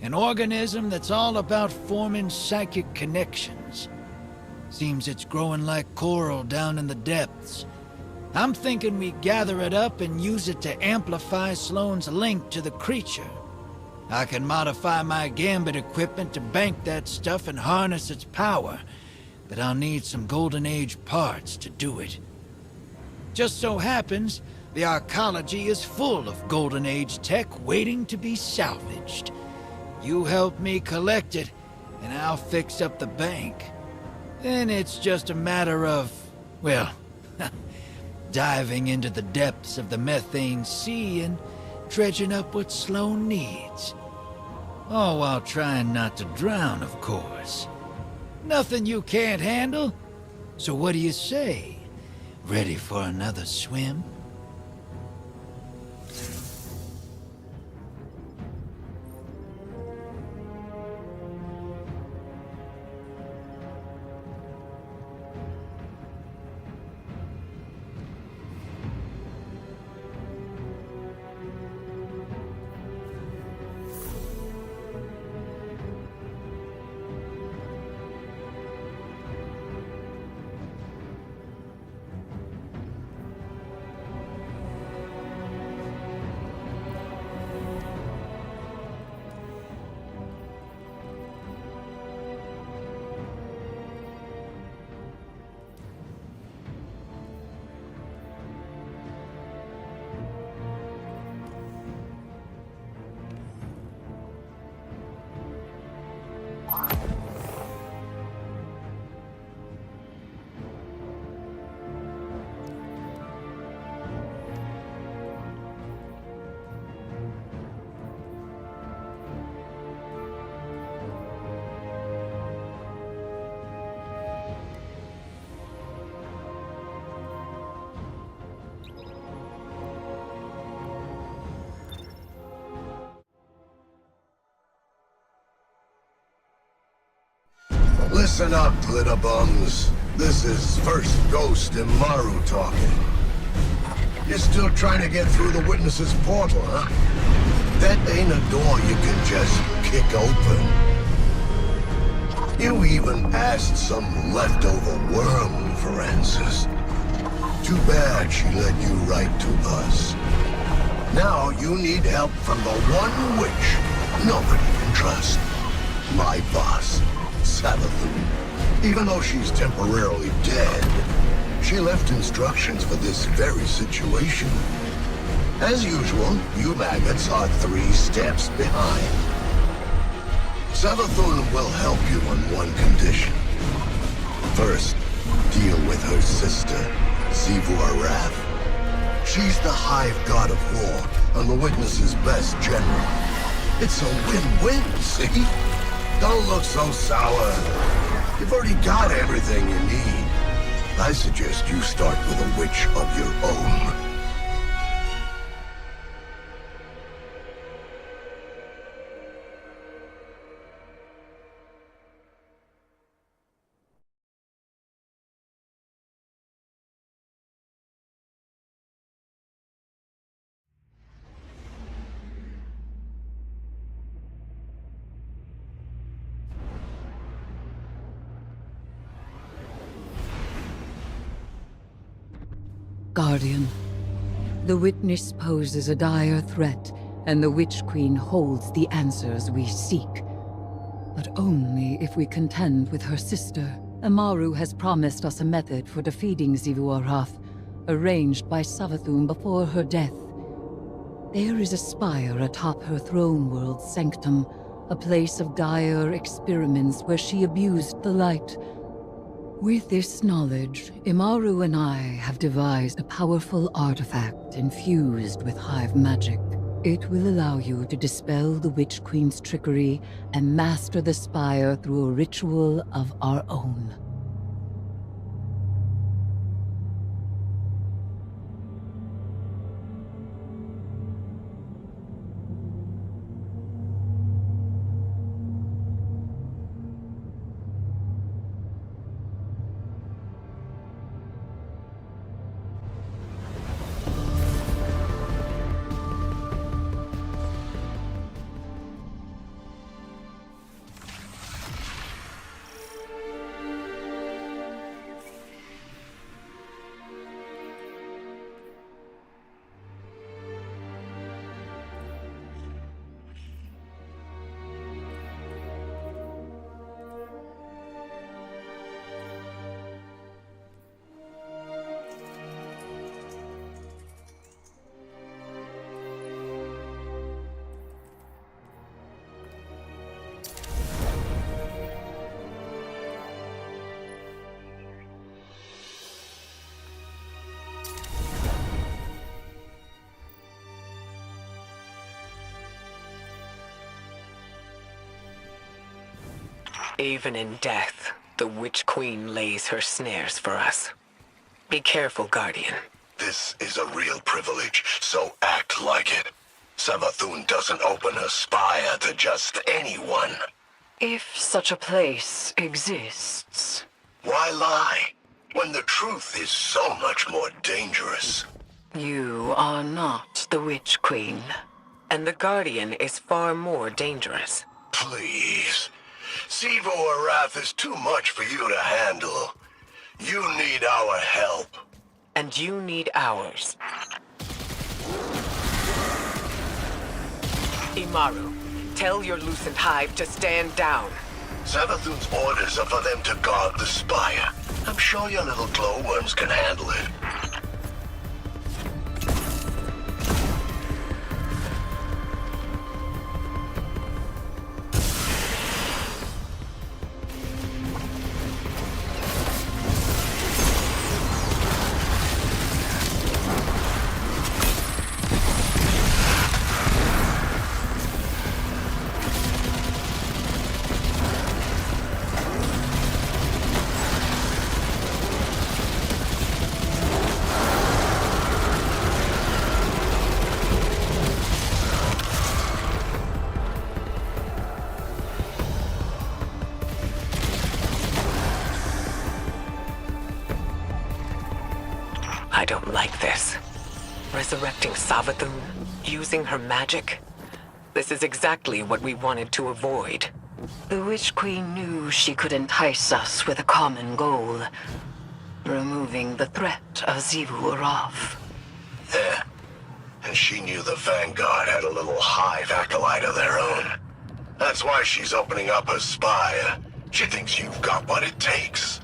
An organism that's all about forming psychic connections. Seems it's growing like coral down in the depths. I'm thinking we gather it up and use it to amplify Sloane's link to the creature. I can modify my Gambit equipment to bank that stuff and harness its power, but I'll need some Golden Age parts to do it. Just so happens, the Arcology is full of Golden Age tech waiting to be salvaged. You help me collect it, and I'll fix up the bank. Then it's just a matter of, well, diving into the depths of the methane sea and dredging up what Sloane needs. All while trying not to drown, of course. Nothing you can't handle? So what do you say? Ready for another swim? Listen up, glitter bums. This is First Ghost and Maru talking. You're still trying to get through the Witness's portal, huh? That ain't a door you can just kick open. You even asked some leftover worm for answers. Too bad she led you right to us. Now you need help from the one witch nobody can trust. My boss, Savathun. Even though she's temporarily dead, she left instructions for this very situation. As usual, you maggots are 3 steps behind. Savathun will help you on one condition. First, deal with her sister, Zivur Wrath. She's the hive god of war and the Witness's best general. It's a win-win, see? Don't look so sour. You've already got everything you need. I suggest you start with a witch of your own. Guardian, the Witness poses a dire threat, and the Witch Queen holds the answers we seek. But only if we contend with her sister. Amaru has promised us a method for defeating Zivuarath, arranged by Savathun before her death. There is a spire atop her throne world's sanctum, a place of dire experiments where she abused the light. With this knowledge, Imaru and I have devised a powerful artifact infused with hive magic. It will allow you to dispel the Witch Queen's trickery and master the spire through a ritual of our own. Even in death, the Witch Queen lays her snares for us. Be careful, Guardian. This is a real privilege, so act like it. Savathun doesn't open her spire to just anyone. If such a place exists. Why lie, when the truth is so much more dangerous? You are not the Witch Queen, and the Guardian is far more dangerous. Please. Zivur Wrath is too much for you to handle. You need our help. And you need ours. Imaru, tell your Lucent Hive to stand down. Savathun's orders are for them to guard the spire. I'm sure your little glowworms can handle it. I don't like this. Resurrecting Savathun, using her magic. This is exactly what we wanted to avoid. The Witch Queen knew she could entice us with a common goal. Removing the threat of Xivu Araf. Yeah. And she knew the Vanguard had a little hive acolyte of their own. That's why she's opening up her spire. She thinks you've got what it takes.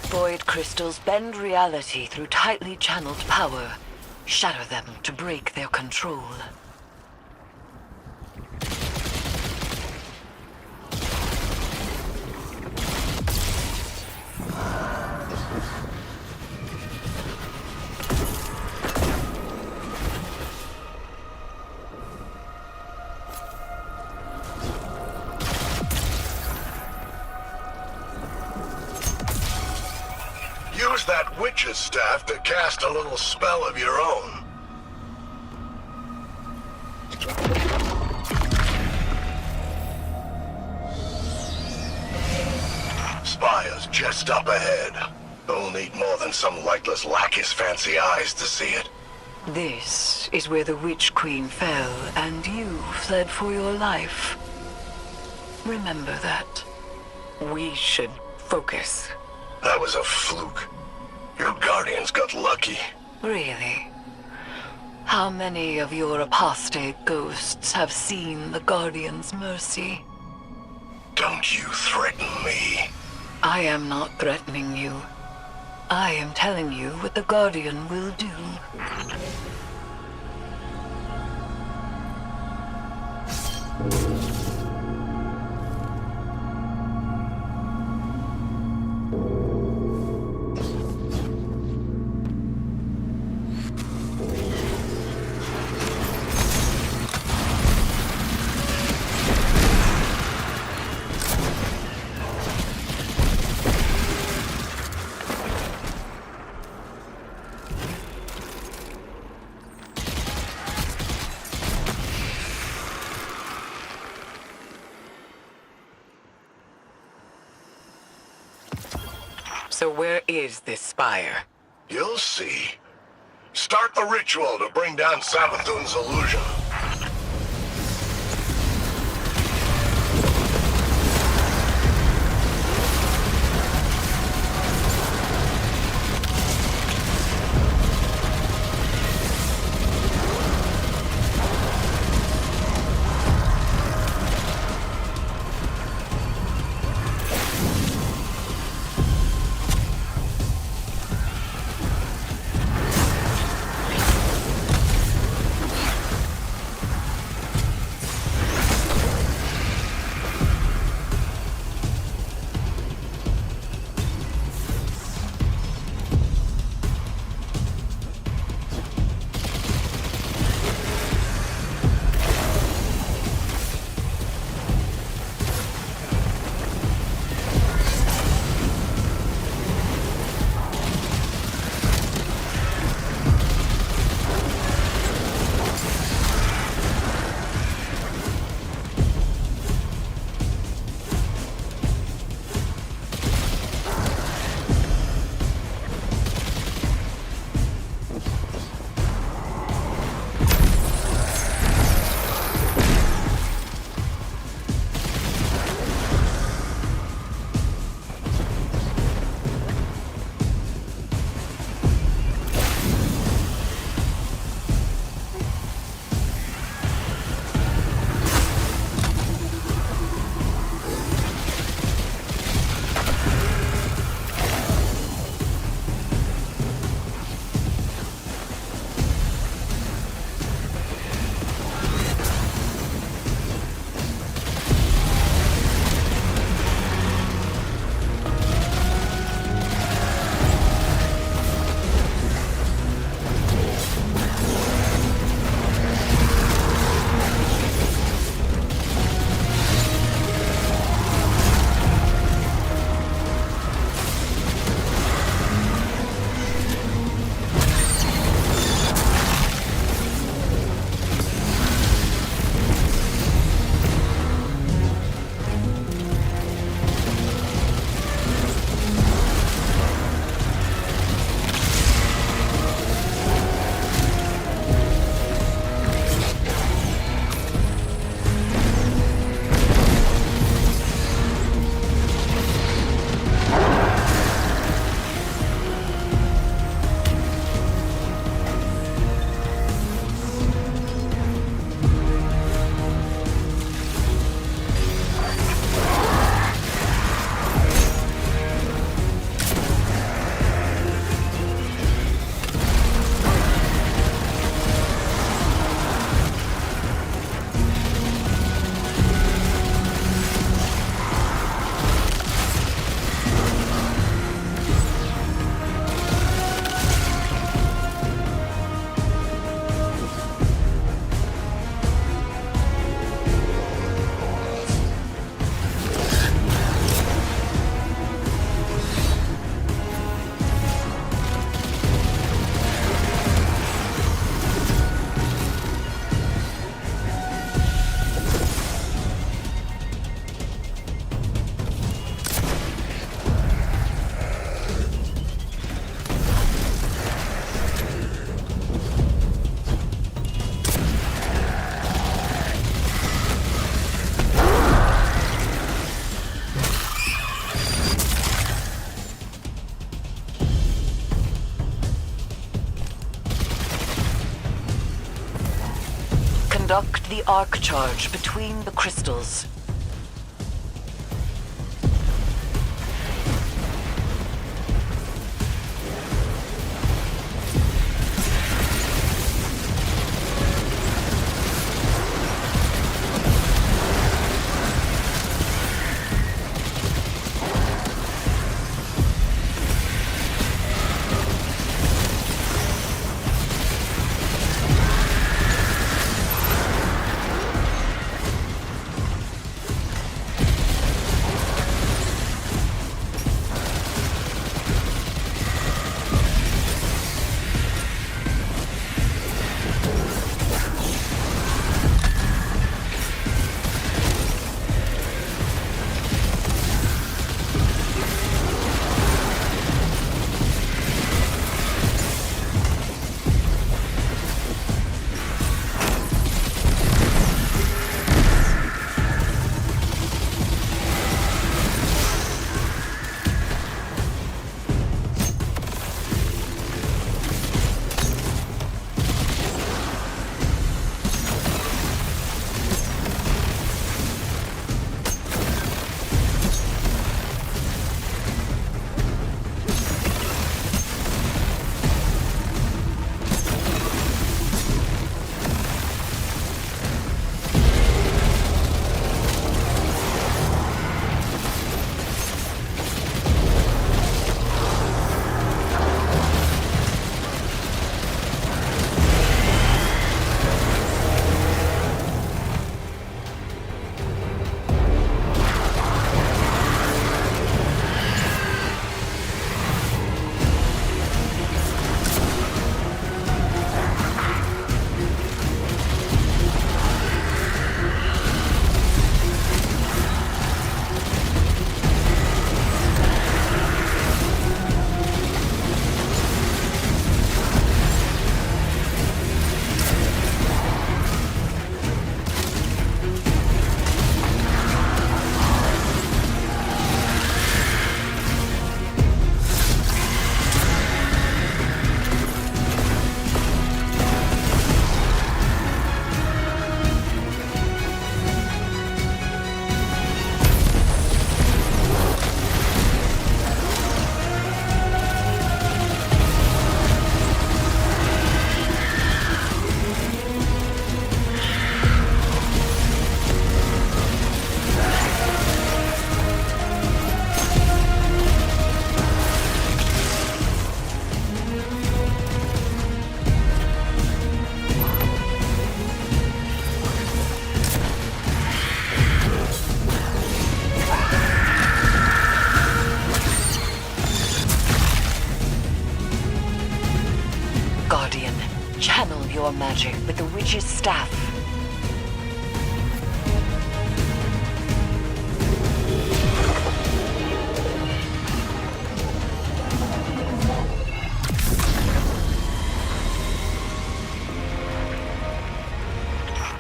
Void crystals bend reality through tightly channeled power. Shatter them to break their control. Use that witch's staff to cast a little spell of your own. Spire's just up ahead. Don't need more than some lightless lackey's fancy eyes to see it. This is where the Witch Queen fell, and you fled for your life. Remember that. We should focus. That was a fluke. Your guardians got lucky. Really? How many of your apostate ghosts have seen the Guardian's mercy? Don't you threaten me. I am not threatening you. I am telling you what the Guardian will do. So where is this spire? You'll see. Start the ritual to bring down Savathun's illusion. Conduct the arc charge between the crystals. Your magic with the witch's staff.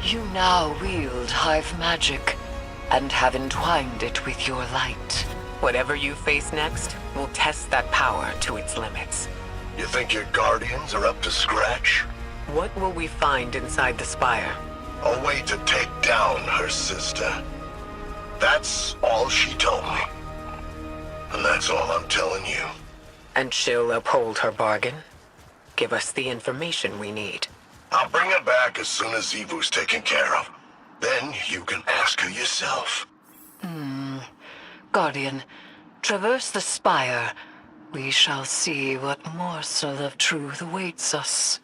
You now wield hive magic and have entwined it with your light. Whatever you face next, we'll test that power to its limits. You think your guardians are up to scratch? What will we find inside the spire? A way to take down her sister. That's all she told me. And that's all I'm telling you. And she'll uphold her bargain? Give us the information we need. I'll bring her back as soon as Evu's taken care of. Then you can ask her yourself. Guardian, traverse the spire. We shall see what morsel of truth awaits us.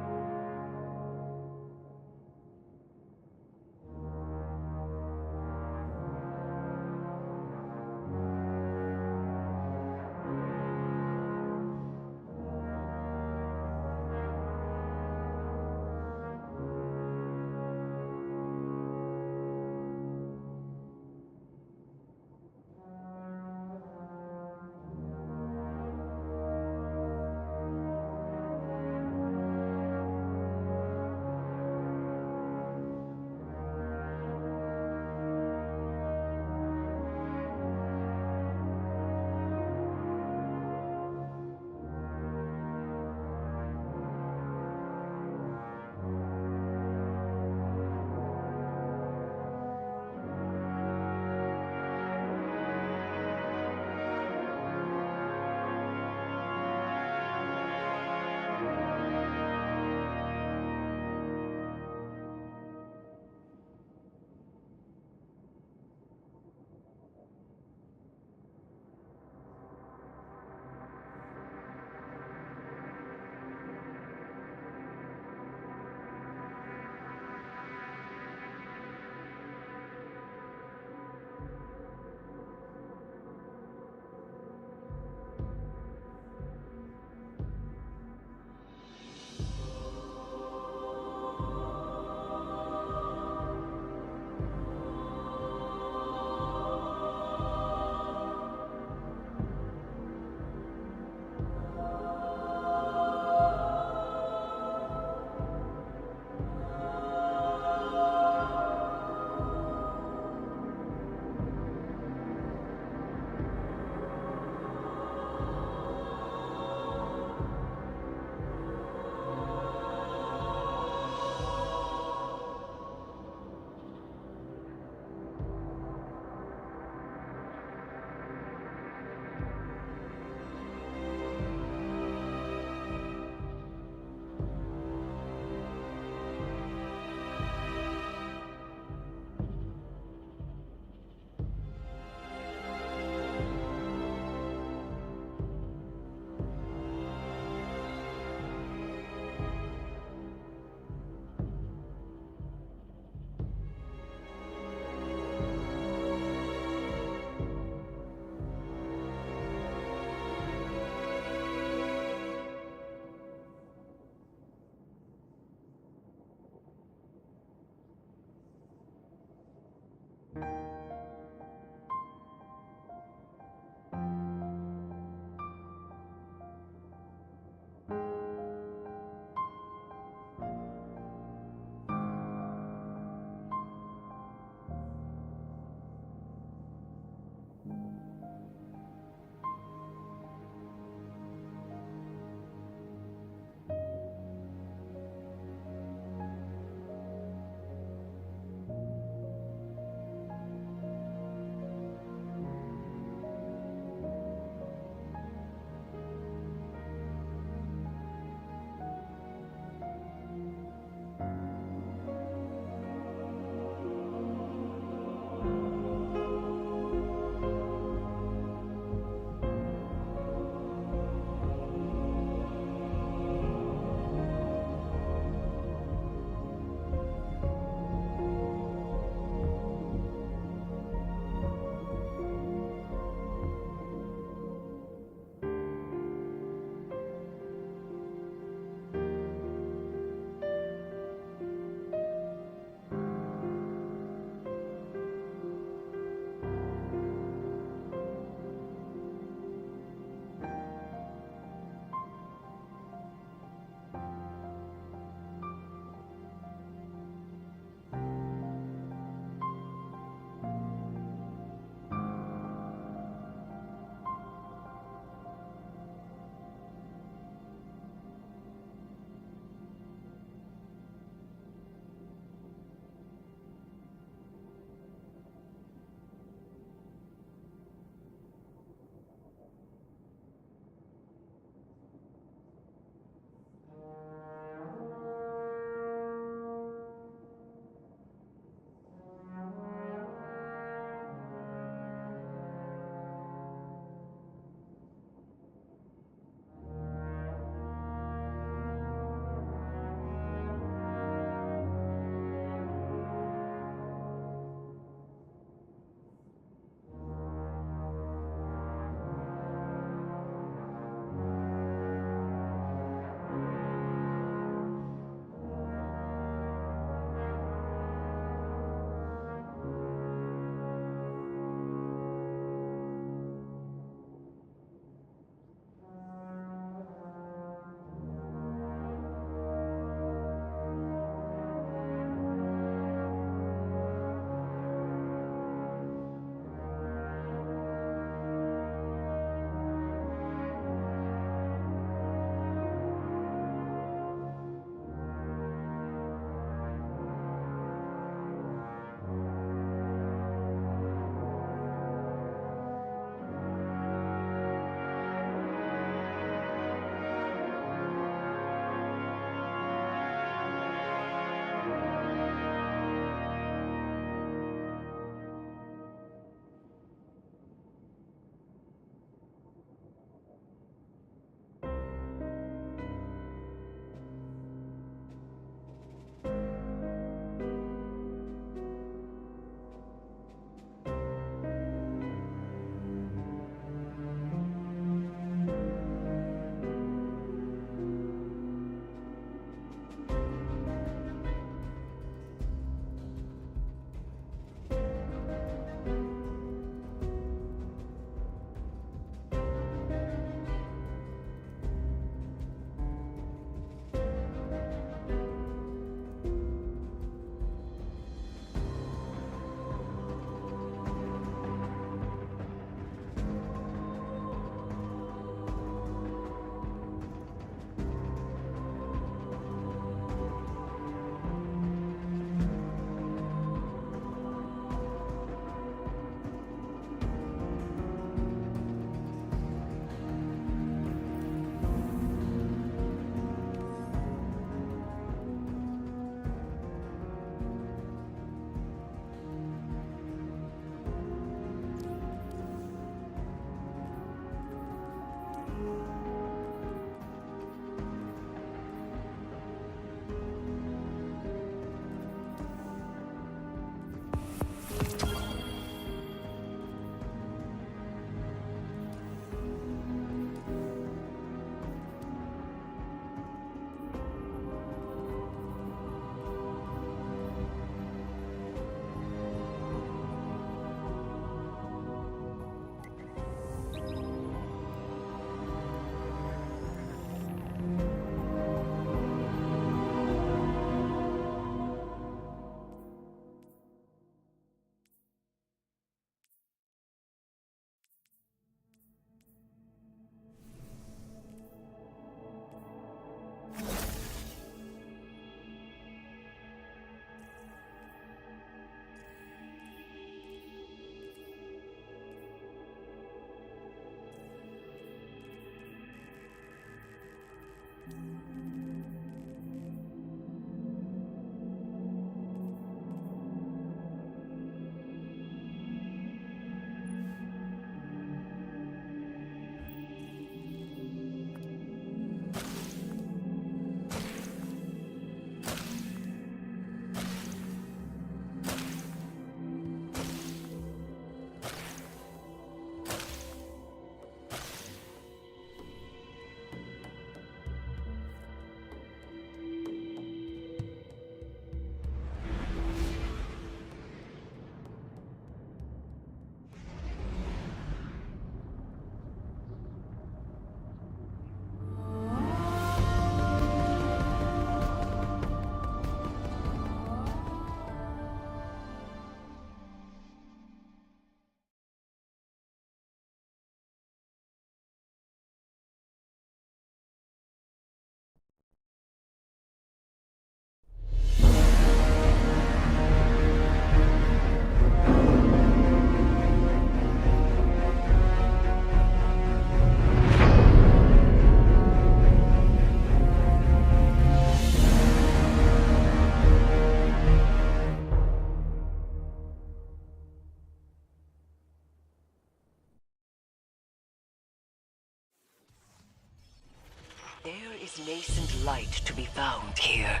is nascent light to be found here.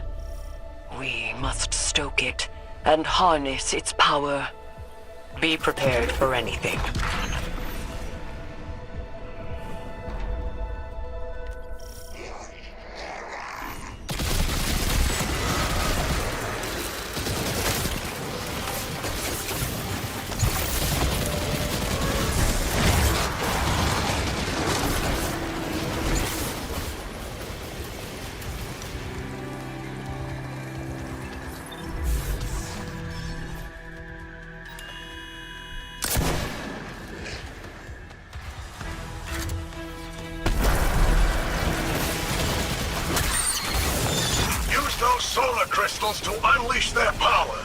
We must stoke it and harness its power. Be prepared for anything. Use those solar crystals to unleash their power.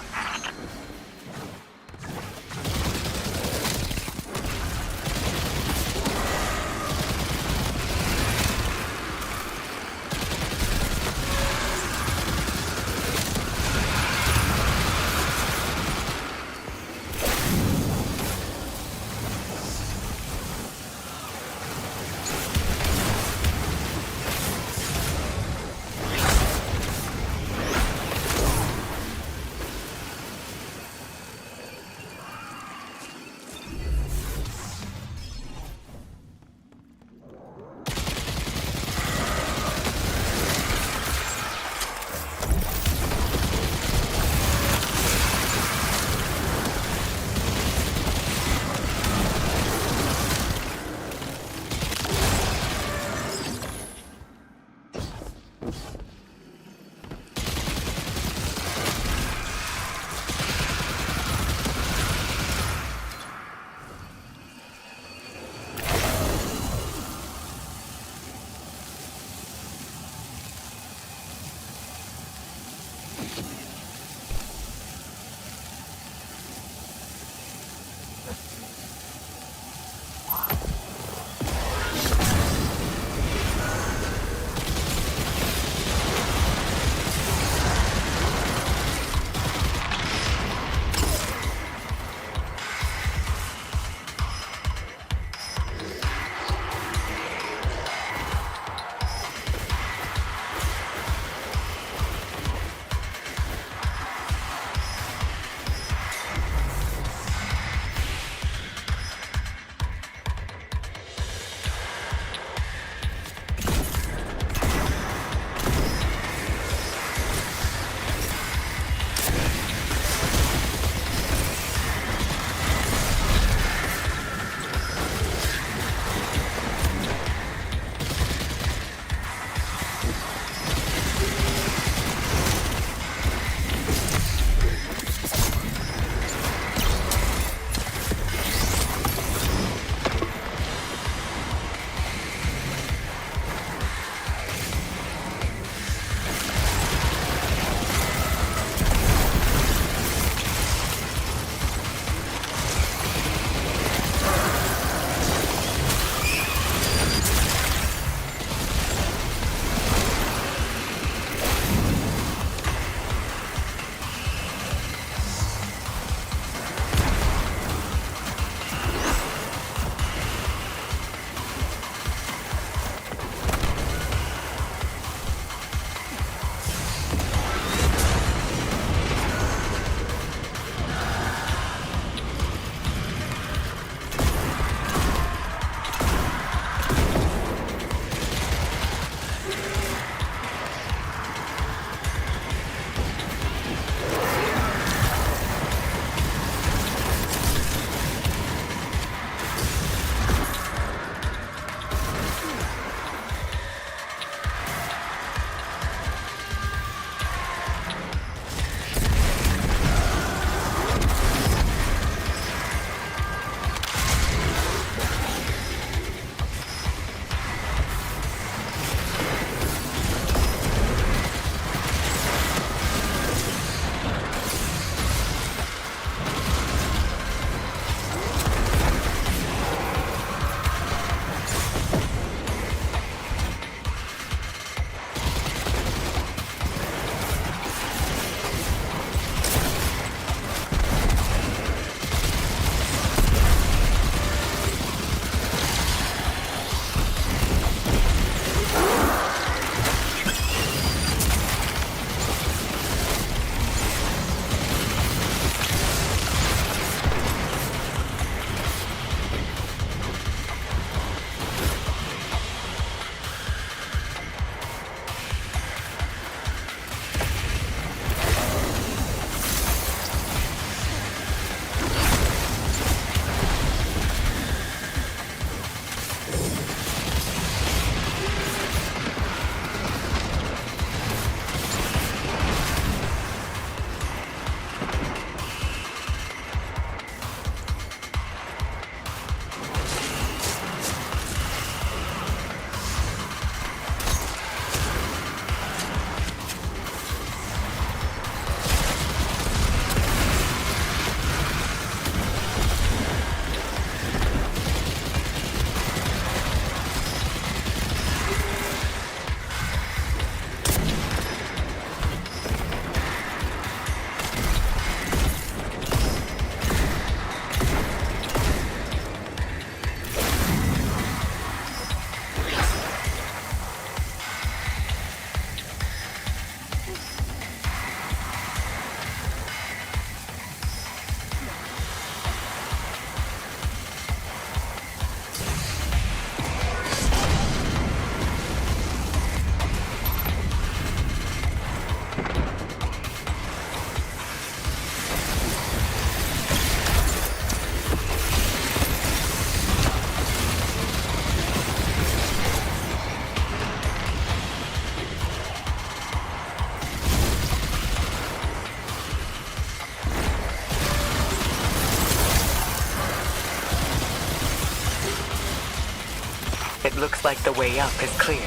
It looks like the way up is cleared.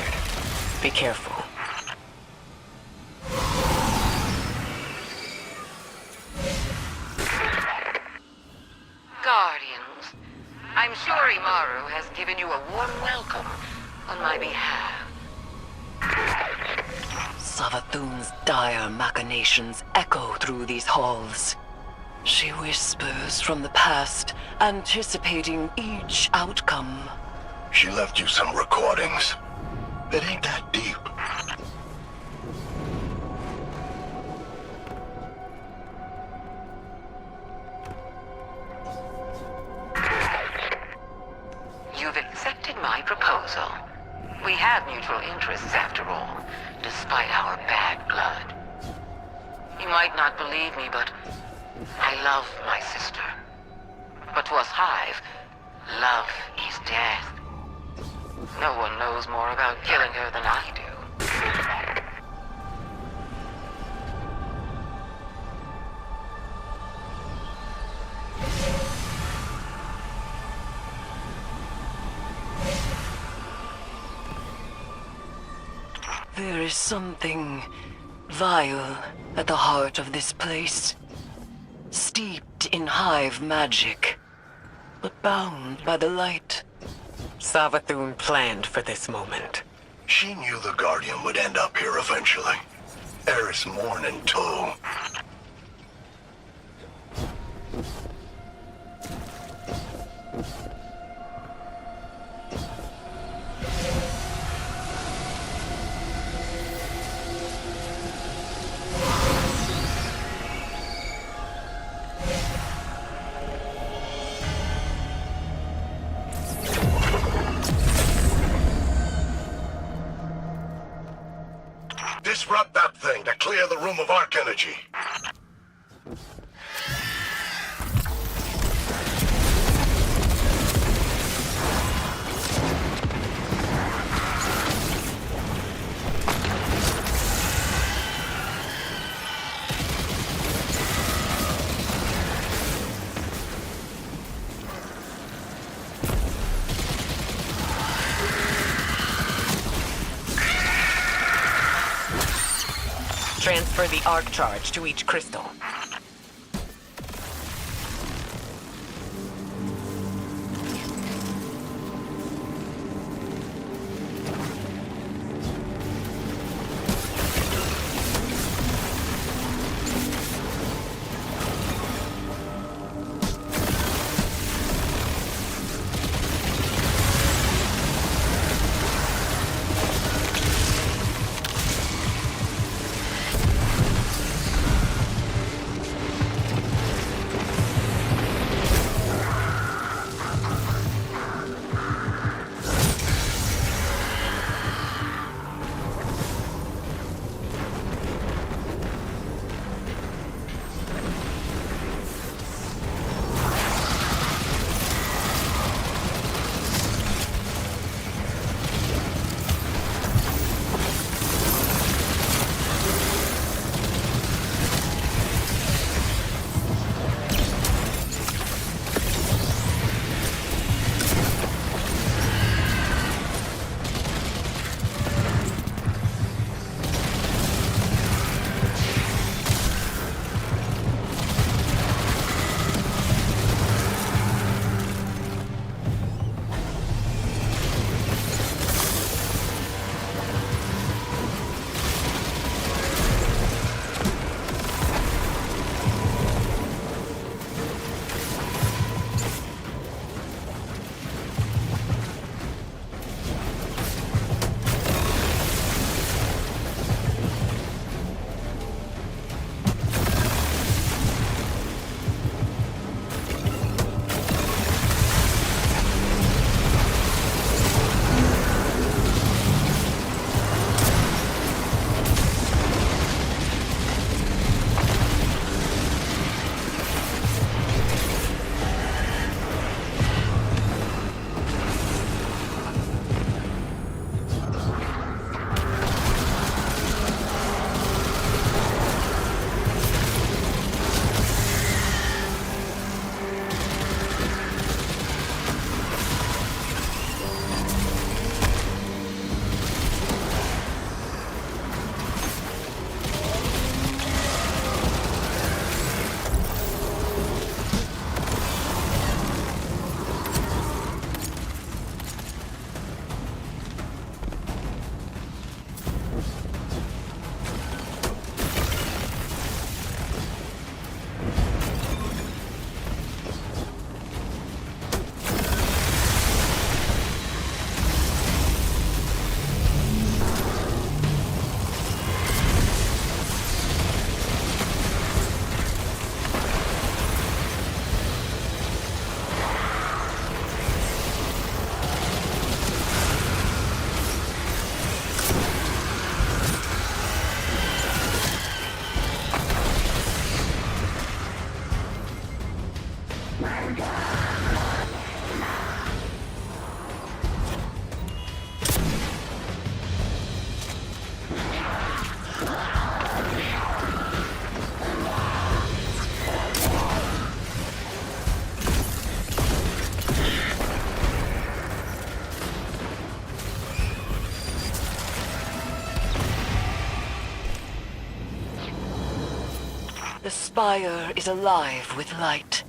Be careful. Guardians, I'm sure Imaru has given you a warm welcome on my behalf. Savathun's dire machinations echo through these halls. She whispers from the past, anticipating each outcome. She left you some recordings. It ain't that deep. You've accepted my proposal. We have mutual interests after all, despite our bad blood. You might not believe me, but I love my sister. But to us Hive, love is death. No one knows more about killing her than I do. There is something vile at the heart of this place. Steeped in Hive magic, but bound by the light. Savathun planned for this moment. She knew the Guardian would end up here eventually. Eris Morn in tow. Disrupt that thing to clear the room of arc energy. Transfer the arc charge to each crystal. The spire is alive with light.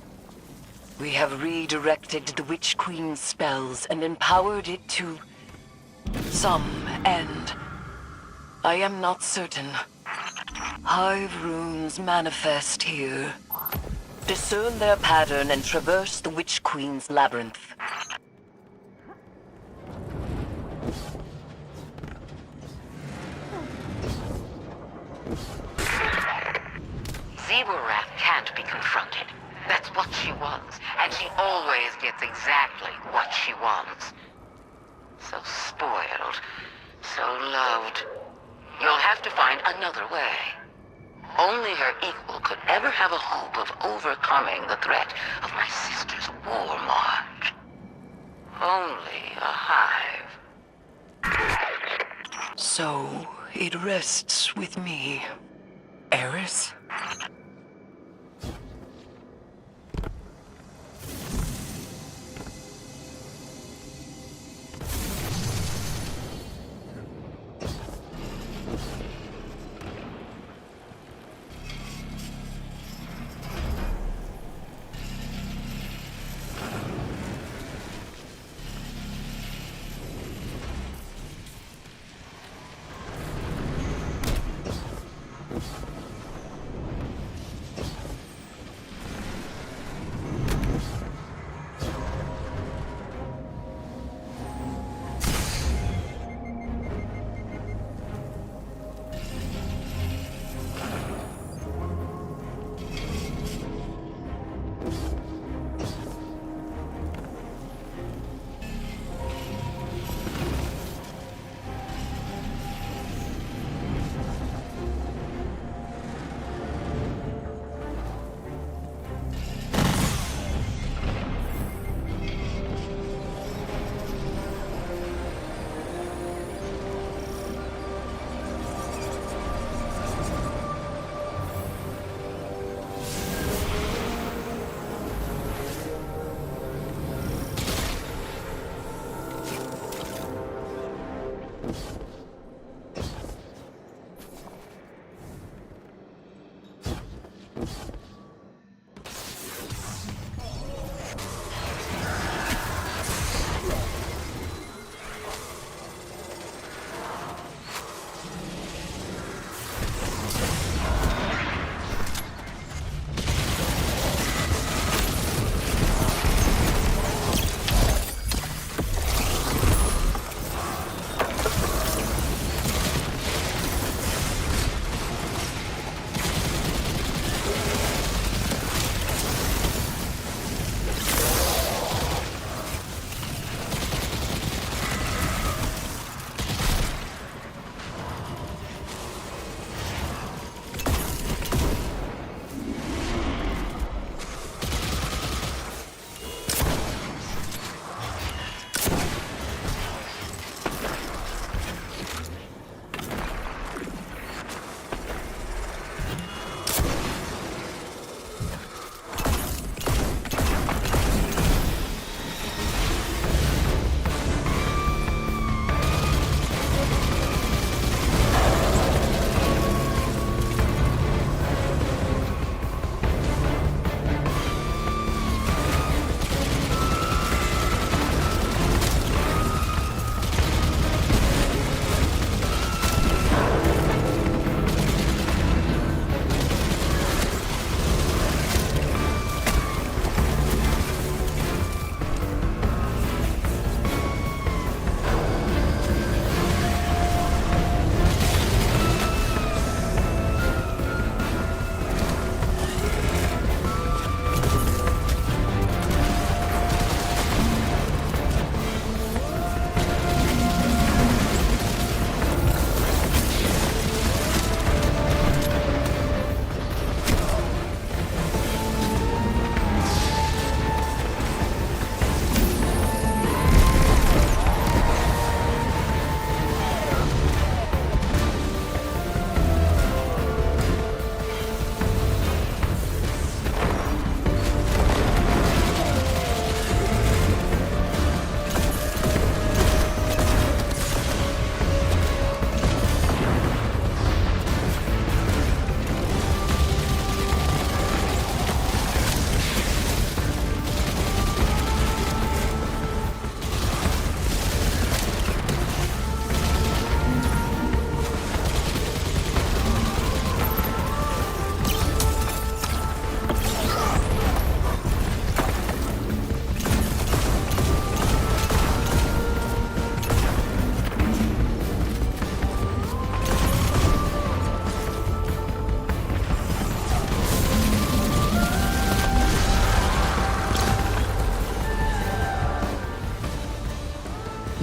We have redirected the Witch Queen's spells and empowered it to some end. I am not certain. Hive runes manifest here. Discern their pattern and traverse the Witch Queen's labyrinth. Zebrath can't be confronted. That's what she wants, and she always gets exactly what she wants. So spoiled, so loved. You'll have to find another way. Only her equal could ever have a hope of overcoming the threat of my sister's war march. Only a hive. So, it rests with me. Eris?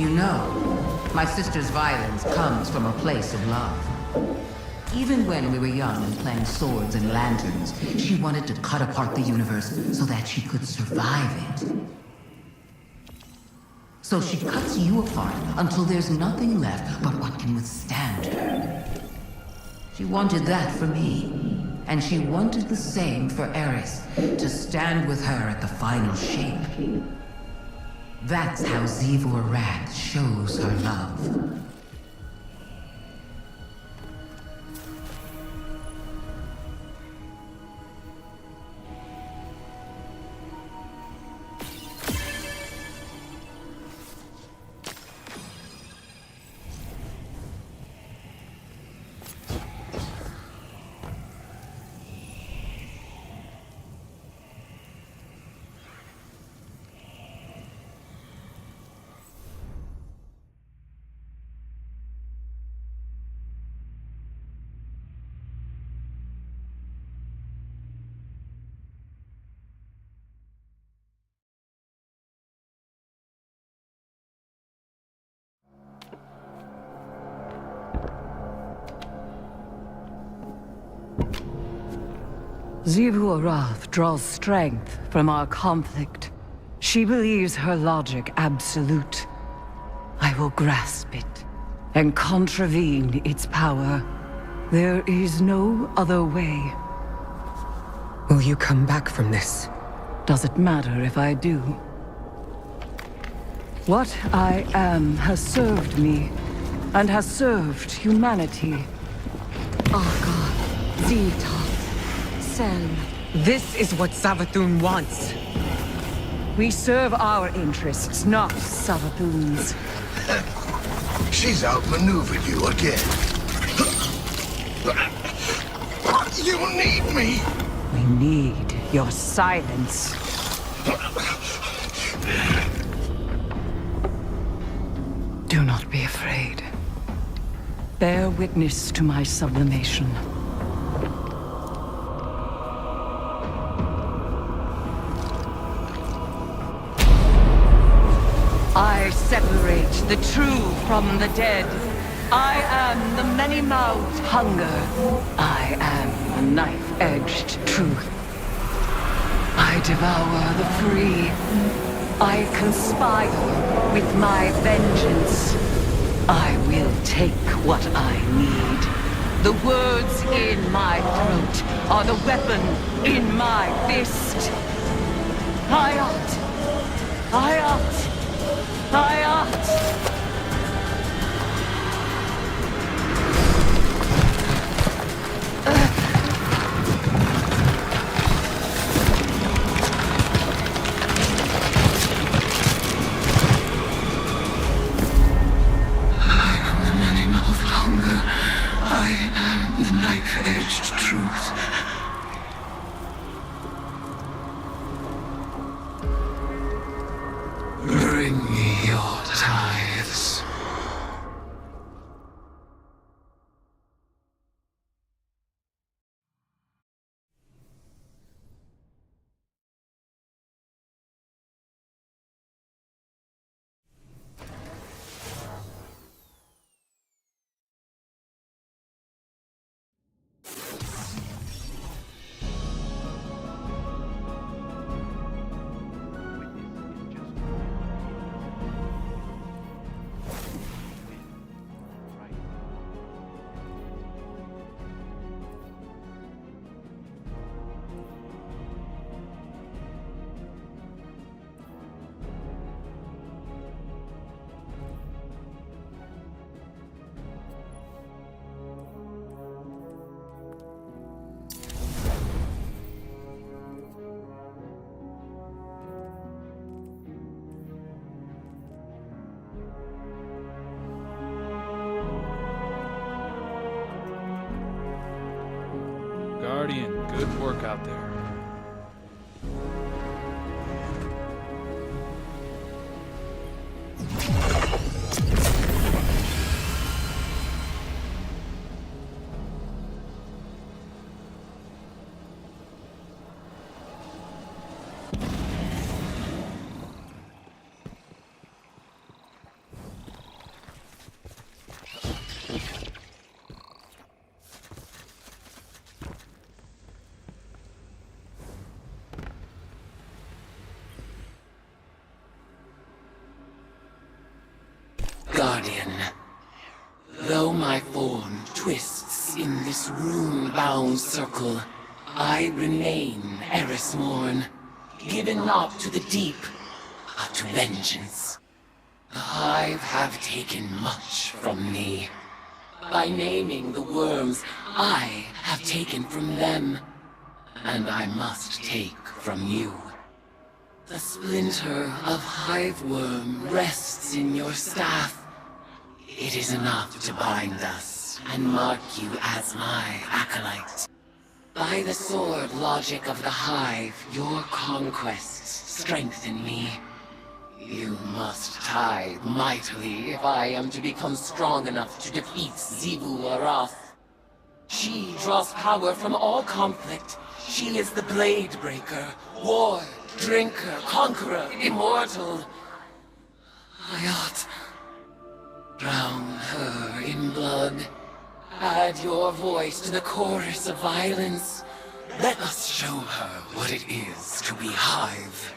You know, my sister's violence comes from a place of love. Even when we were young and playing swords and lanterns, she wanted to cut apart the universe so that she could survive it. So she cuts you apart until there's nothing left but what can withstand her. She wanted that for me, and she wanted the same for Eris, to stand with her at the final shape. That's how Zivor Wrath shows her love. Zivor Wrath draws strength from our conflict. She believes her logic absolute. I will grasp it and contravene its power. There is no other way. Will you come back from this? Does it matter if I do? What I am has served me, and has served humanity. Arga, Zeta, Sel. This is what Savathun wants. We serve our interests, not Savathun's. She's outmaneuvered you again. You need me. We need your silence. Do not be afraid. Bear witness to my sublimation. I separate the true from the dead. I am the many-mouthed hunger. I am the knife-edged truth. I devour the free. I conspire with my vengeance. I will take what I need. The words in my throat are the weapon in my fist. Hayat! Hayat! Hayat! Knife-edged truth. Bring me your tithes. Guardian, good work out there. this rune-bound circle, I remain Erismorn, given not to the deep, but to vengeance. The Hive have taken much from me. By naming the worms, I have taken from them, and I must take from you. The splinter of hive worm rests in your staff. It is enough to bind us and mark you as my acolyte. By the sword logic of the hive, your conquests strengthen me. You must tithe mightily if I am to become strong enough to defeat Xivu Arath. She draws power from all conflict. She is the blade breaker, war, drinker, conqueror, immortal. I ought drown her in blood. Add your voice to the chorus of violence. Let us show her what it is to be Hive.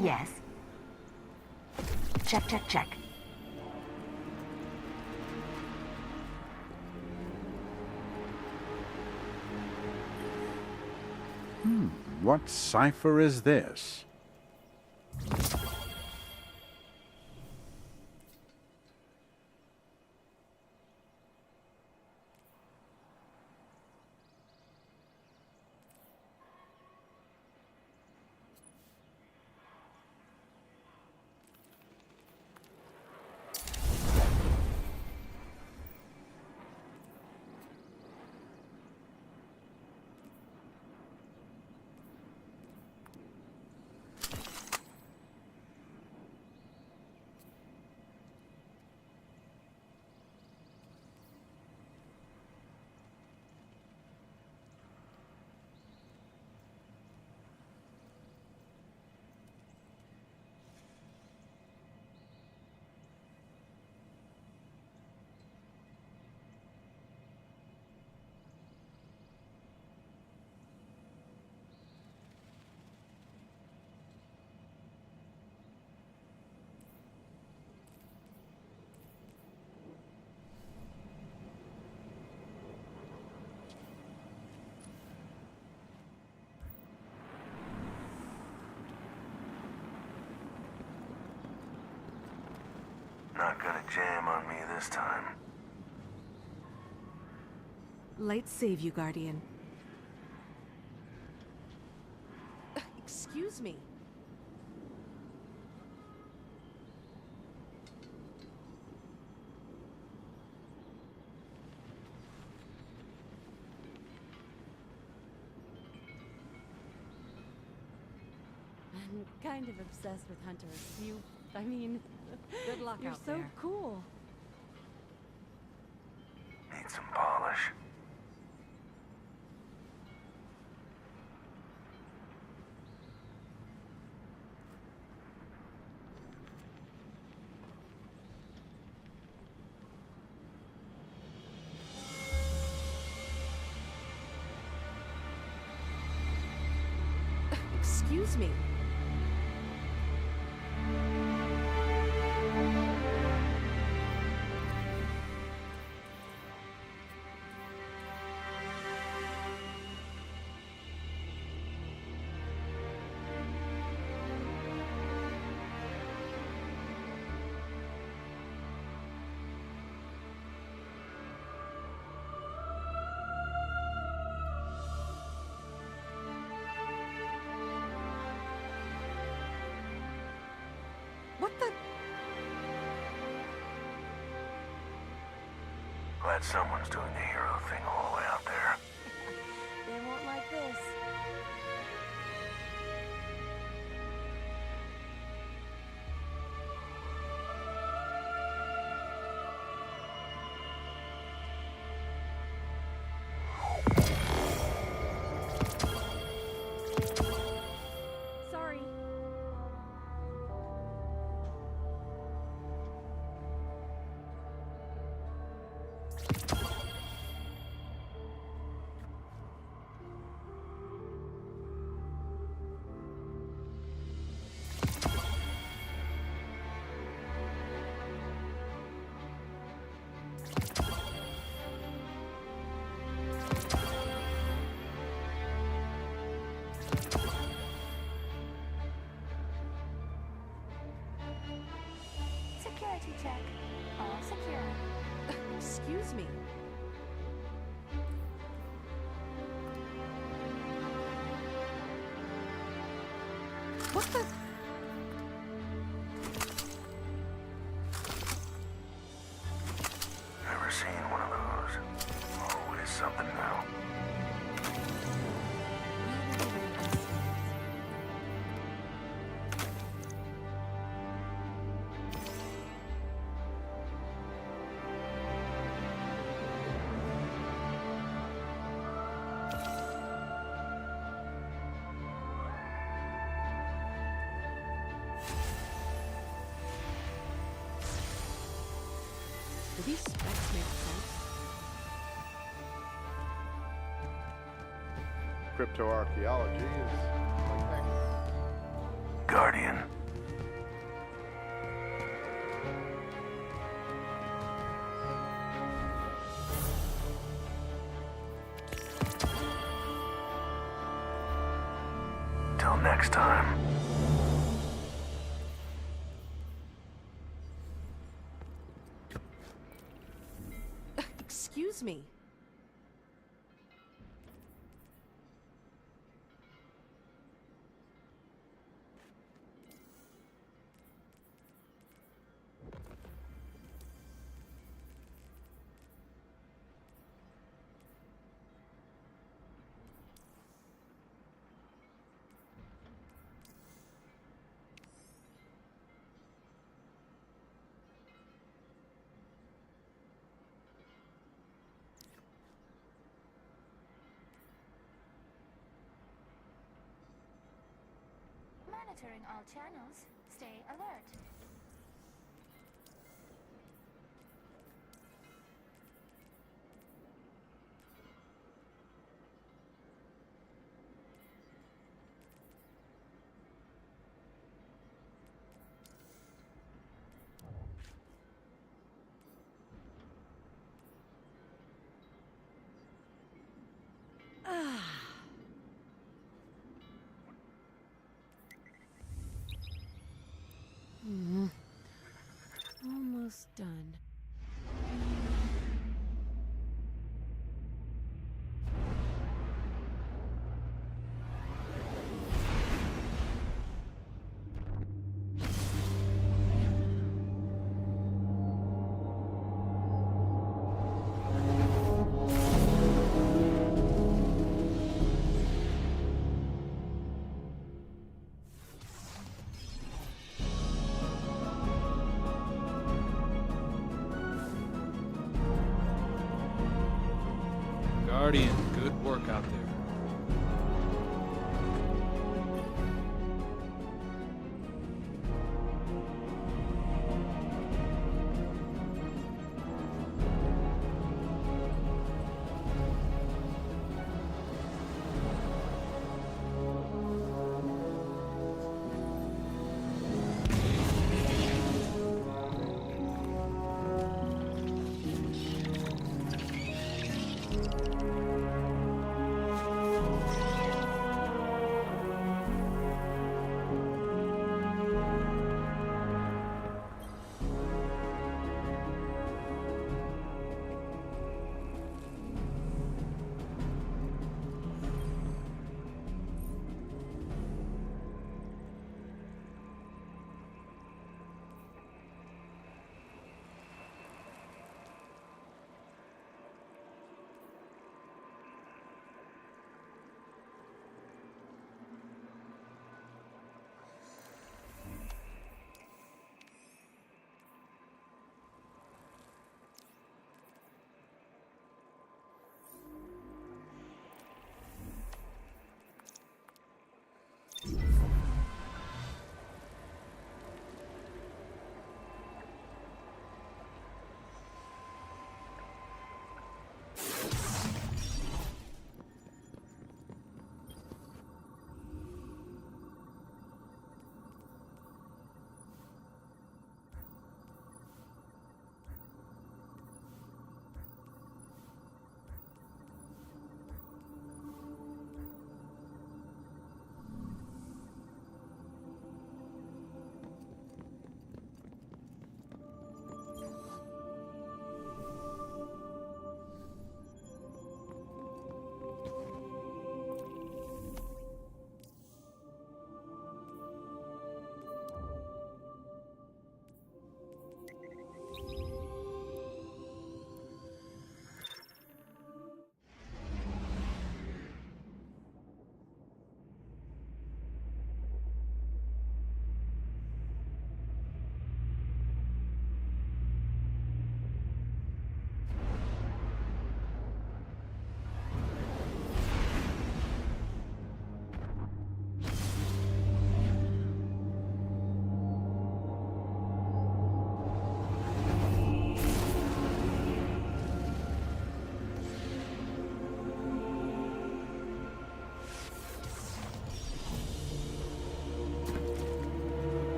Yes. Check, check, check. What cipher is this? Not gonna jam on me this time. Light save you, Guardian. Excuse me. I'm kind of obsessed with hunters. I mean, Good luck you're out so there. cool. Need some polish. Excuse me. What the? Glad someone's doing the hero thing all the way out there. They won't like this. Sorry. Security check. All secure. Excuse me. What the? Never seen one of those. Always something new. Do these specs make sense? Cryptoarchaeology is like that. Guardian. next time. Excuse me. Monitoring all channels. Stay alert. Almost done. Guardian, good work out there.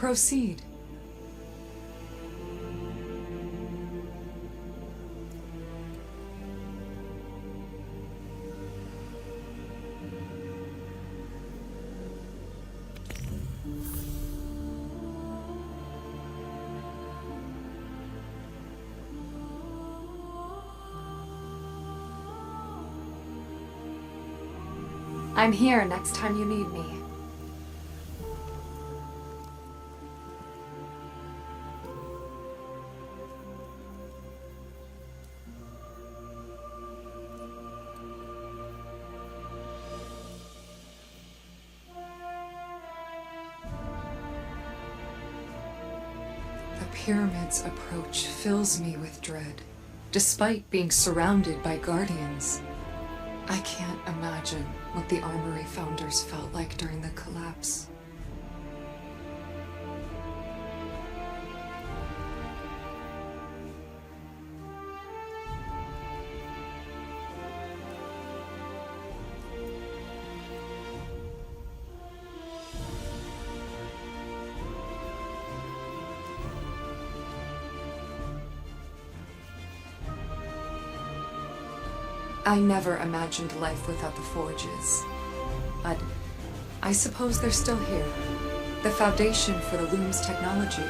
Proceed. I'm here next time you need me. The pyramid's approach fills me with dread, despite being surrounded by guardians. I can't imagine what the Armory founders felt like during the collapse. I never imagined life without the forges. But I suppose they're still here. The foundation for the loom's technology.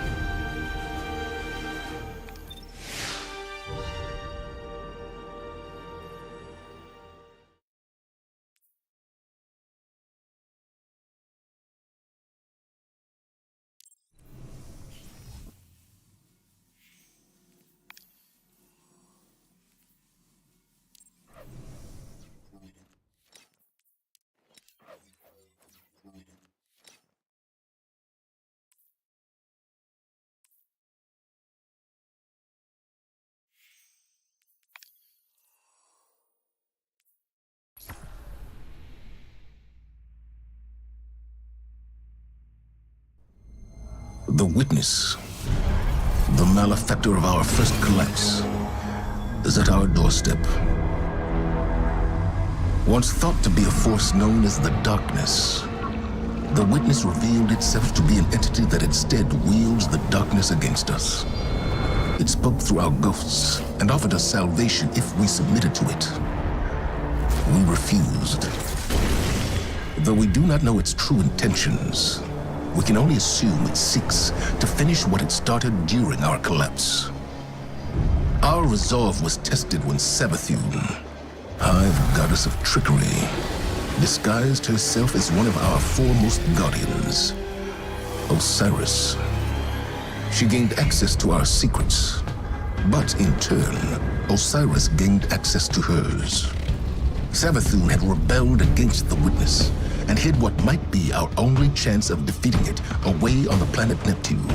The witness, the malefactor of our first collapse, is at our doorstep. Once thought to be a force known as the Darkness, the witness revealed itself to be an entity that instead wields the darkness against us. It spoke through our ghosts and offered us salvation if we submitted to it. We refused. Though we do not know its true intentions, we can only assume it seeks to finish what it started during our collapse. Our resolve was tested when Savathun, Hive Goddess of Trickery, disguised herself as one of our foremost guardians, Osiris. She gained access to our secrets, but in turn, Osiris gained access to hers. Savathun had rebelled against the witness and hid what might be our only chance of defeating it away on the planet Neptune.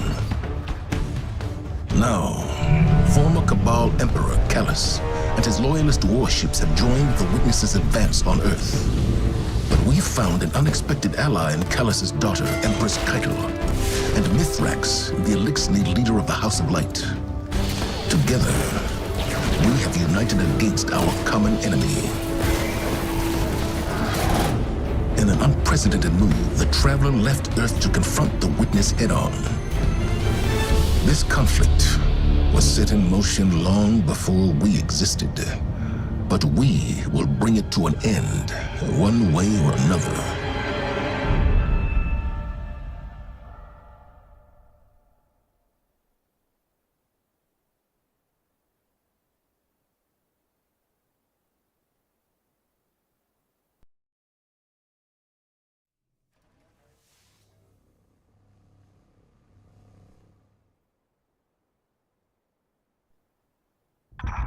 Now, former Cabal Emperor Callus and his loyalist warships have joined the Witness's advance on Earth. But we found an unexpected ally in Callus's daughter, Empress Keitel, and Mithrax, the Elixni leader of the House of Light. Together, we have united against our common enemy. In an unprecedented move, the Traveler left Earth to confront the Witness head-on. This conflict was set in motion long before we existed, but we will bring it to an end, one way or another.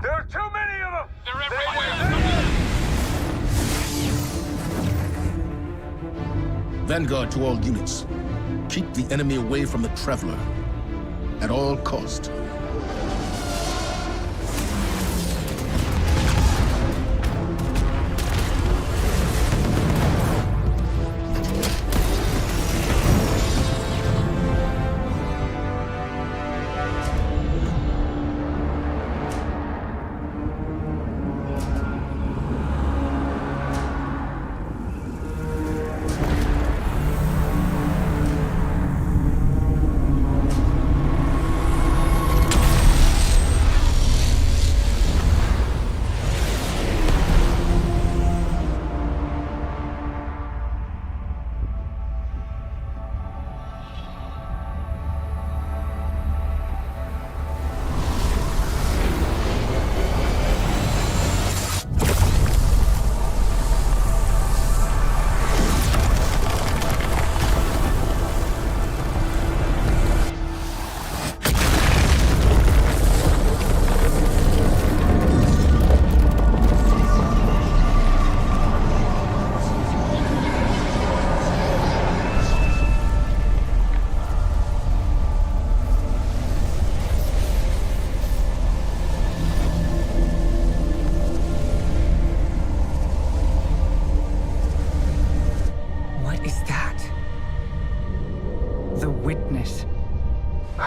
There are too many of them! They're everywhere! Vanguard to all units. Keep the enemy away from the Traveler. At all cost.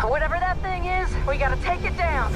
Whatever that thing is, we gotta take it down.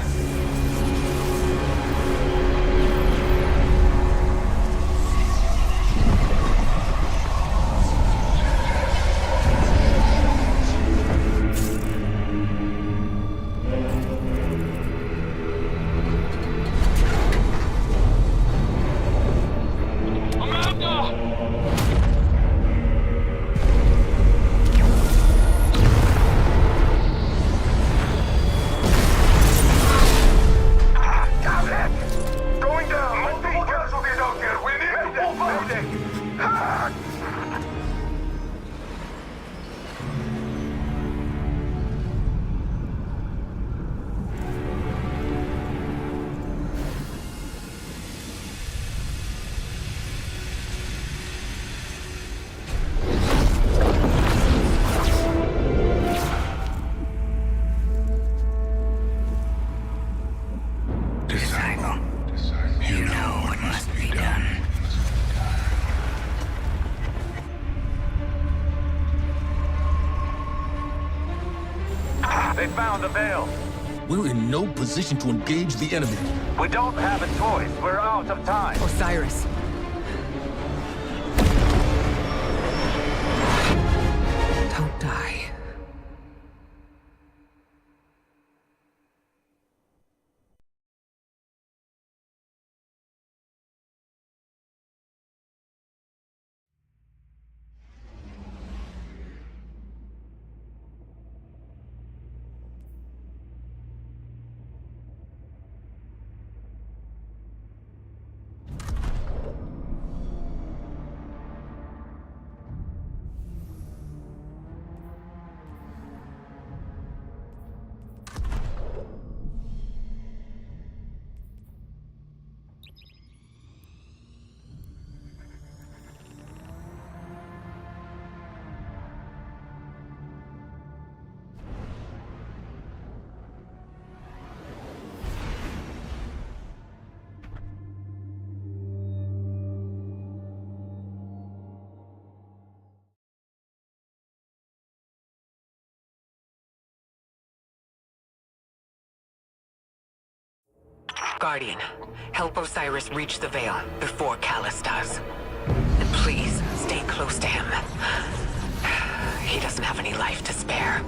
They found the veil. We're in no position to engage the enemy. We don't have a choice. We're out of time. Osiris. Don't die. Guardian, help Osiris reach the Veil before Callus does. And please, stay close to him. He doesn't have any life to spare.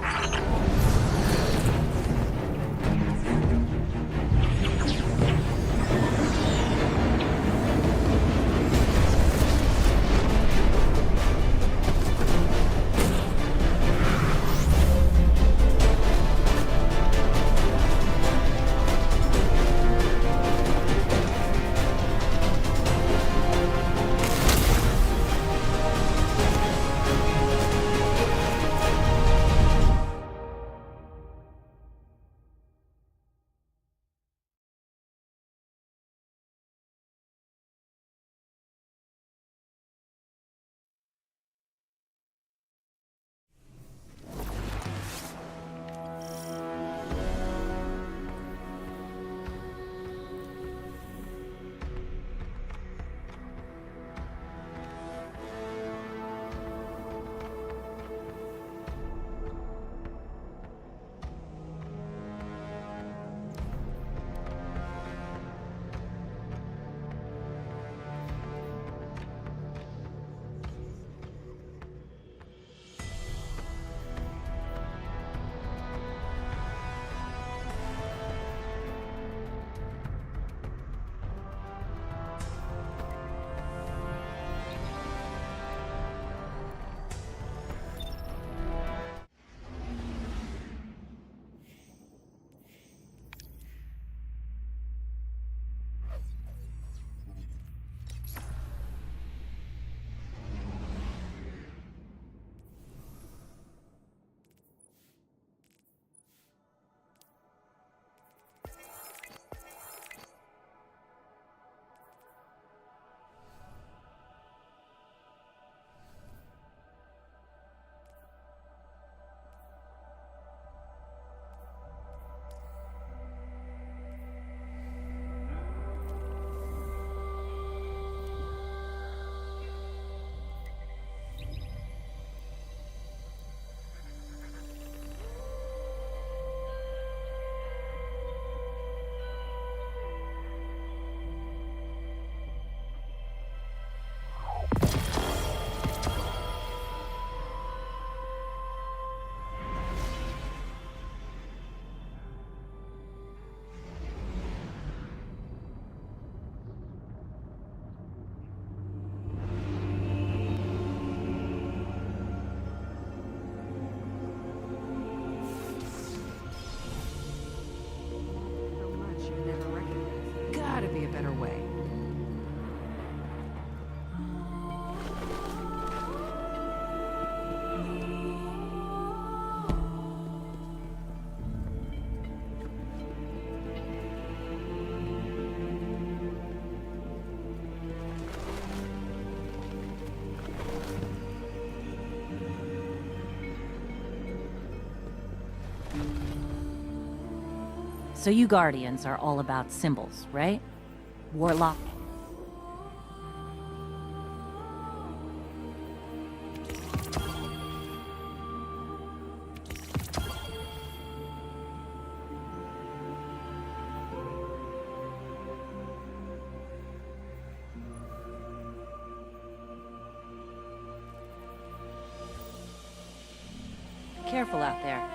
So you Guardians are all about symbols, right? Warlock? Careful out there.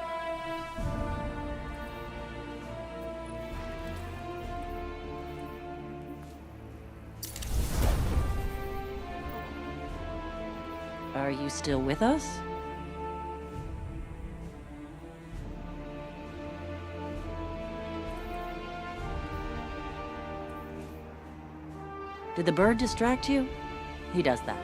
Are you still with us? Did the bird distract you? He does that.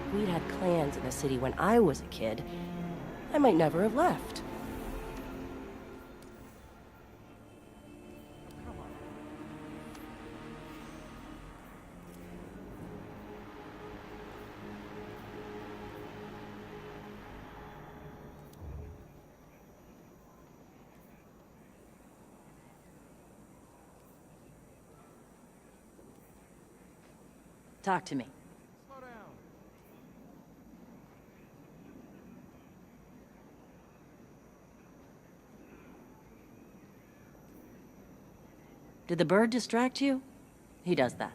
If we'd had clans in the city when I was a kid, I might never have left. Talk to me. Did the bird distract you? He does that.